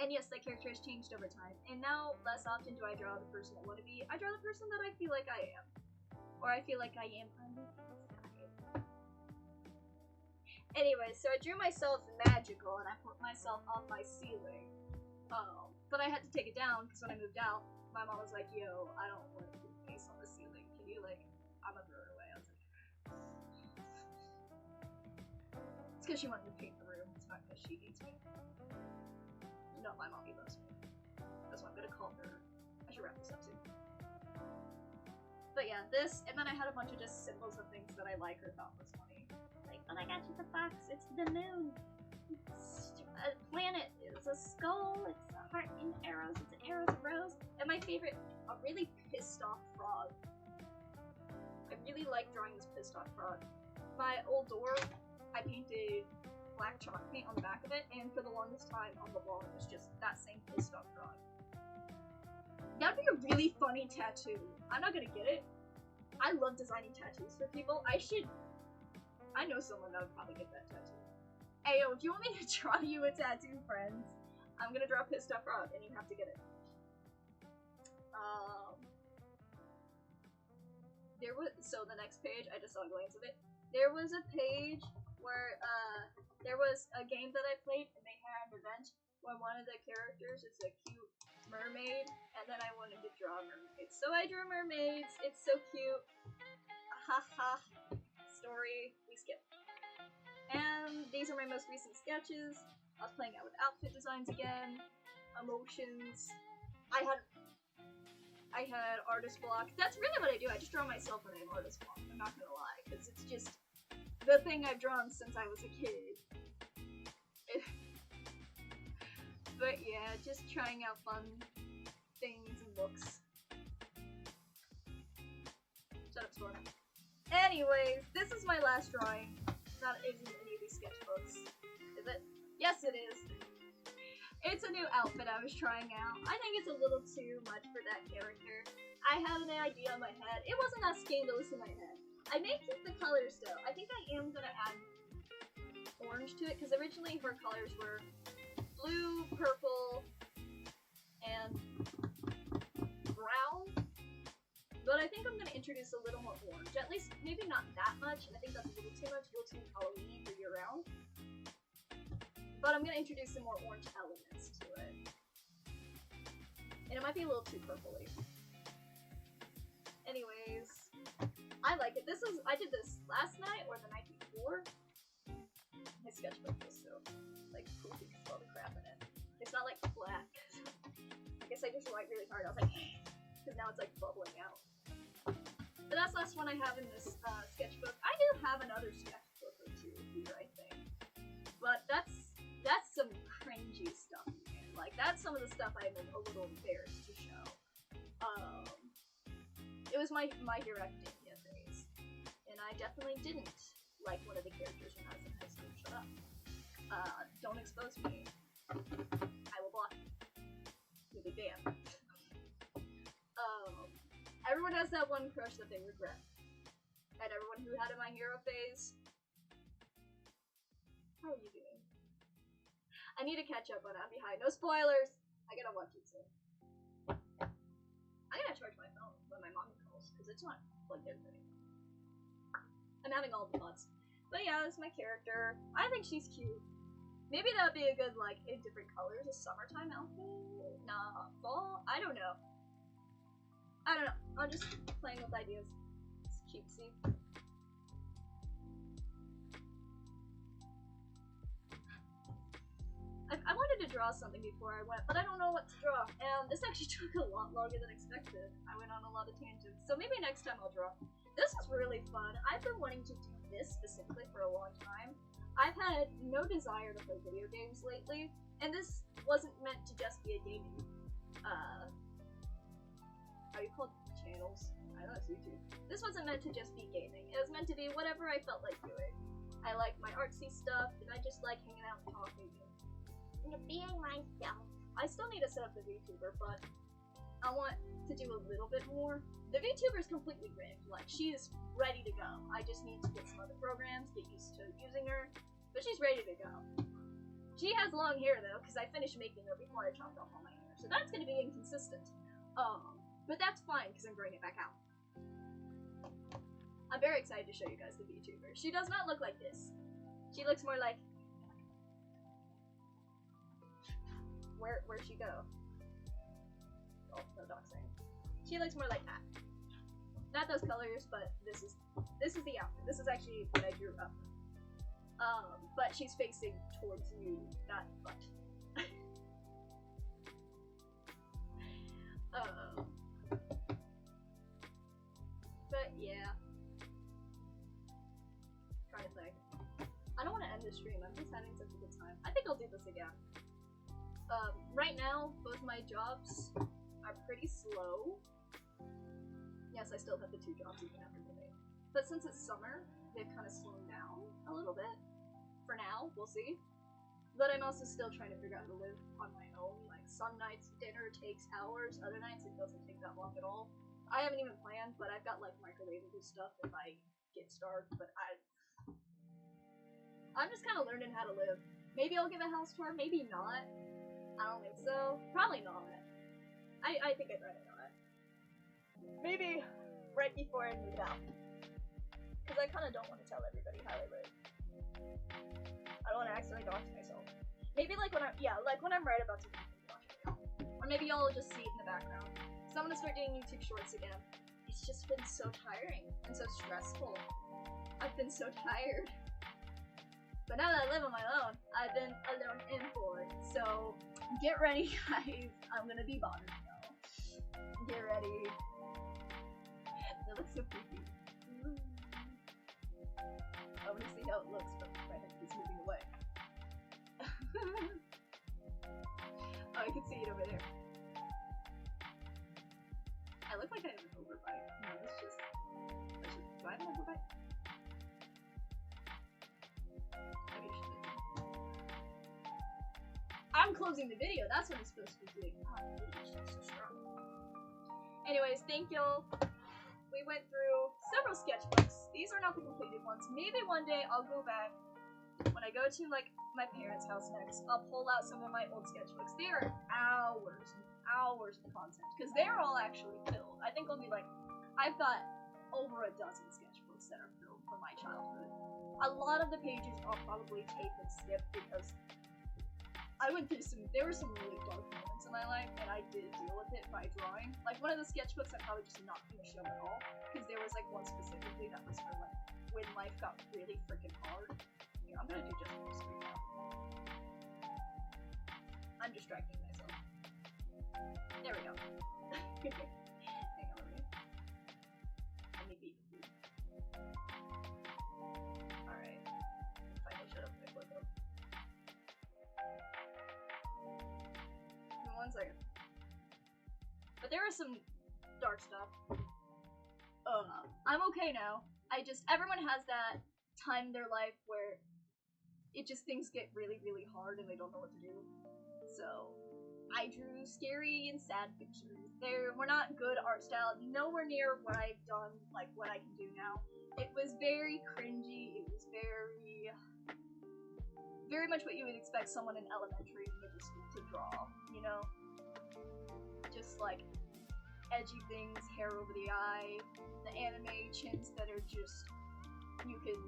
And yes, that character has changed over time, and now less often do I draw the person I want to be. I draw the person that I feel like I am. Or I feel like I am on the inside. Anyway, so I drew myself magical, and I put myself on my ceiling. But I had to take it down, because when I moved out, my mom was like, yo, I don't want your face on the ceiling. Can you, like, I'm gonna throw it away. I was like, it's because she wanted to paint the room. It's not because she hates me. No, my mommy loves me. That's what I'm gonna call her. I should wrap this up soon. But yeah, this, and then I had a bunch of just symbols of things that I like or thought was funny. Like, when I got you the box, it's the moon. It's a planet. It's a skull. It's a heart and arrows. It's arrows of rose. And my favorite, a really pissed off frog. I really like drawing this pissed off frog. My old door, I painted black chalk paint on the back of it, and for the longest time on the wall, it was just that same pissed off frog. That'd be a really funny tattoo. I'm not gonna get it. I love designing tattoos for people. I know someone that would probably get that tattoo. Hey, yo, if you want me to draw you a tattoo, friends, I'm gonna draw pissed off frog, and you have to get it. So the next page, I just saw a glance of it. There was a page where, there was a game that I played, and they had an event where one of the characters is a cute mermaid, and then I wanted to draw mermaids. So I drew mermaids. It's so cute. Haha. Story. We skip. And these are my most recent sketches. I was playing out with outfit designs again. Emotions. I had artist block. That's really what I do. I just draw myself when I have artist block. I'm not gonna lie, because it's just the thing I've drawn since I was a kid. But yeah, just trying out fun things and looks. Shut up, Storm. Anyways, this is my last drawing. That isn't any of these sketchbooks. Is it? Yes, it is. It's a new outfit I was trying out. I think it's a little too much for that character. I had an idea in my head. It wasn't that scandalous in my head. I may keep the colors though. I think I am gonna add orange to it, because originally her colors were blue, purple, and brown. But I think I'm gonna introduce a little more orange. At least, maybe not that much. I think that's a little too much. It looks too Halloween for year round. But I'm gonna introduce some more orange elements to it. And it might be a little too purpley. Anyways, I like it. I did this last night or the night before. My sketchbook was so, like, poofy because of all the crap in it. It's not, like, black. I guess I just write really hard. I was like, because now it's, like, bubbling out. But that's the last one I have in this sketchbook. I do have another sketchbook or two here, I think. But that's some cringy stuff, man. Like, that's some of the stuff I'm a little embarrassed to show. It was my Hero Academia phase. And I definitely didn't like one of the characters when I was in high school. Shut up. Don't expose me. I will block you. You'll be banned. Everyone has that one crush that they regret. And everyone who had a My Hero phase. How are you doing? I need to catch up on it. I'm behind. No spoilers! I gotta watch it soon. because it's not plugged in anymore. I'm having all the thoughts. But yeah, this is my character. I think she's cute. Maybe that would be a good, like, in different colors, a summertime outfit? Nah, fall? I don't know. I'm just playing with ideas. It's cutesy. I wanted to draw something before I went, but I don't know what to draw. And this actually took a lot longer than expected. I went on a lot of tangents. So maybe next time I'll draw. This was really fun. I've been wanting to do this specifically for a long time. I've had no desire to play video games lately, and this wasn't meant to just be a gaming, how do you call it? Channels? I know it's YouTube. This wasn't meant to just be gaming. It was meant to be whatever I felt like doing. I like my artsy stuff, and I just like hanging out and talking. And being myself. I still need to set up the VTuber, but I want to do a little bit more. The VTuber is completely rigged. Like, she is ready to go. I just need to get some other programs, get used to using her, but she's ready to go. She has long hair, though, because I finished making her before I chopped off all my hair, so that's going to be inconsistent. But that's fine, because I'm growing it back out. I'm very excited to show you guys the VTuber. She does not look like this. She looks more like... Where'd she go? Oh, no doxing. She looks more like that. Not those colors, but this is the outfit. This is actually what I drew up. But she's facing towards you, not butt. But yeah. Trying to think. I don't want to end the stream. I'm just having such a good time. I think I'll do this again. Right now, both my jobs are pretty slow. Yes, I still have the 2 jobs even after moving. But since it's summer, they've kind of slowed down a little bit. For now, we'll see. But I'm also still trying to figure out how to live on my own. Like, some nights dinner takes hours, other nights it doesn't take that long at all. I haven't even planned, but I've got like microwavable stuff if I get starved, but I'm just kind of learning how to live. Maybe I'll give a house tour, maybe not. I don't think so. Probably not. I think I'd rather not. Maybe right before I move out. Because I kind of don't want to tell everybody how I live. I don't want to accidentally dox myself. Maybe like when I'm right about to dox myself. Or maybe y'all will just see it in the background. So I'm gonna start doing YouTube shorts again. It's just been so tiring and so stressful. I've been so tired. But now that I live on my own, I've been alone and bored. So get ready, guys. I'm gonna be bothered now. Get ready. That looks so creepy. I wanna see how it looks, but my head keeps moving away. Oh, I can see it over there. I look like I have an overbite. No, that's just. Do I have an overbite? Maybe I shouldn't. I'm closing the video. That's what I'm supposed to be doing. Anyways, thank y'all. We went through several sketchbooks. These are not the completed ones. Maybe one day I'll go back. When I go to like my parents' house next, I'll pull out some of my old sketchbooks. They are hours and hours of content because they're all actually filled. I think I'll be like, I've got over a dozen sketchbooks that are filled from my childhood. A lot of the pages I'll probably tape and skip because I went through there were some really dark moments in my life and I did deal with it by drawing. Like one of the sketchbooks I'm probably just not going to show at all because there was like one specifically that was for like when life got really freaking hard. Yeah, I'm gonna do just for screen now. I'm distracting myself. There we go. Hang on a minute. Let me beat the food. Alright. Finally shut up and click up. Give me 1 second. But there is some dark stuff. I'm okay now. Everyone has that time in their life where things get really, really hard and they don't know what to do. So, I drew scary and sad pictures. They were not good art style, nowhere near what I've done, like what I can do now. It was very cringy, it was very much what you would expect someone in elementary and middle school to draw, you know? Just like, edgy things, hair over the eye, the anime chins that are just, you can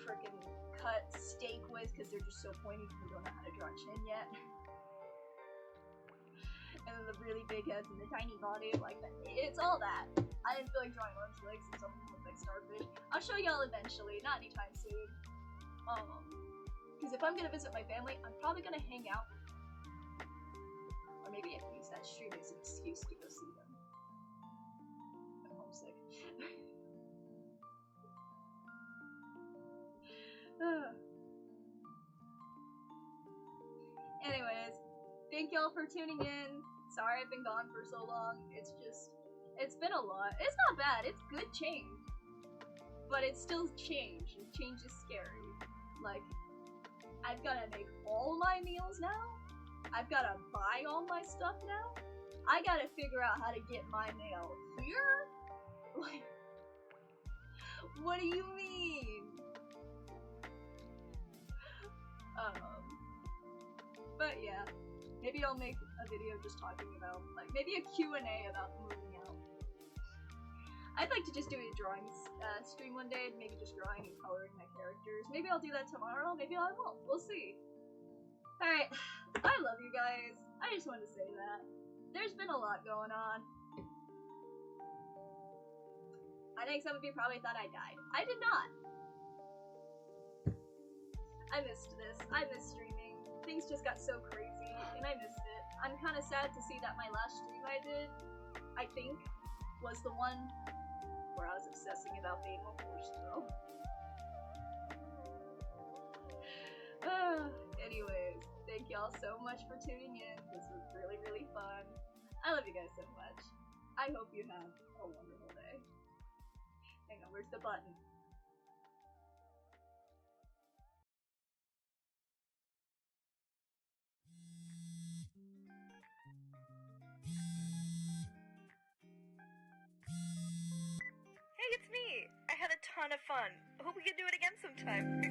frickin' cut steak with because they're just so pointy because we don't know how to draw chin yet. And then the really big heads and the tiny body, like, it's all that. I didn't feel like drawing orange legs and something look like starfish. I'll show y'all eventually, not anytime soon. Because if I'm gonna visit my family, I'm probably gonna hang out. Or maybe I can use that stream as an excuse to go see them. I'm homesick. Anyways, thank y'all for tuning in. Sorry I've been gone for so long. It's been a lot. It's not bad. It's good change. But it's still change. And change is scary. Like, I've gotta make all my meals now. I've gotta buy all my stuff now. I gotta figure out how to get my mail here? Like, what do you mean? But yeah, maybe I'll make a video just talking about, like, maybe a Q&A about moving out. I'd like to just do a drawing stream one day, maybe just drawing and coloring my characters. Maybe I'll do that tomorrow, maybe I won't. We'll see. Alright, I love you guys. I just wanted to say that. There's been a lot going on. I think some of you probably thought I died. I did not. I missed this. I missed streaming. Things just got so crazy, and I missed it. I'm kind of sad to see that my last stream I did, I think, was the one where I was obsessing about being a horse girl. Anyways, thank y'all so much for tuning in. This was really, really fun. I love you guys so much. I hope you have a wonderful day. Hang on, where's the button? Hey, it's me! I had a ton of fun. Hope we can do it again sometime.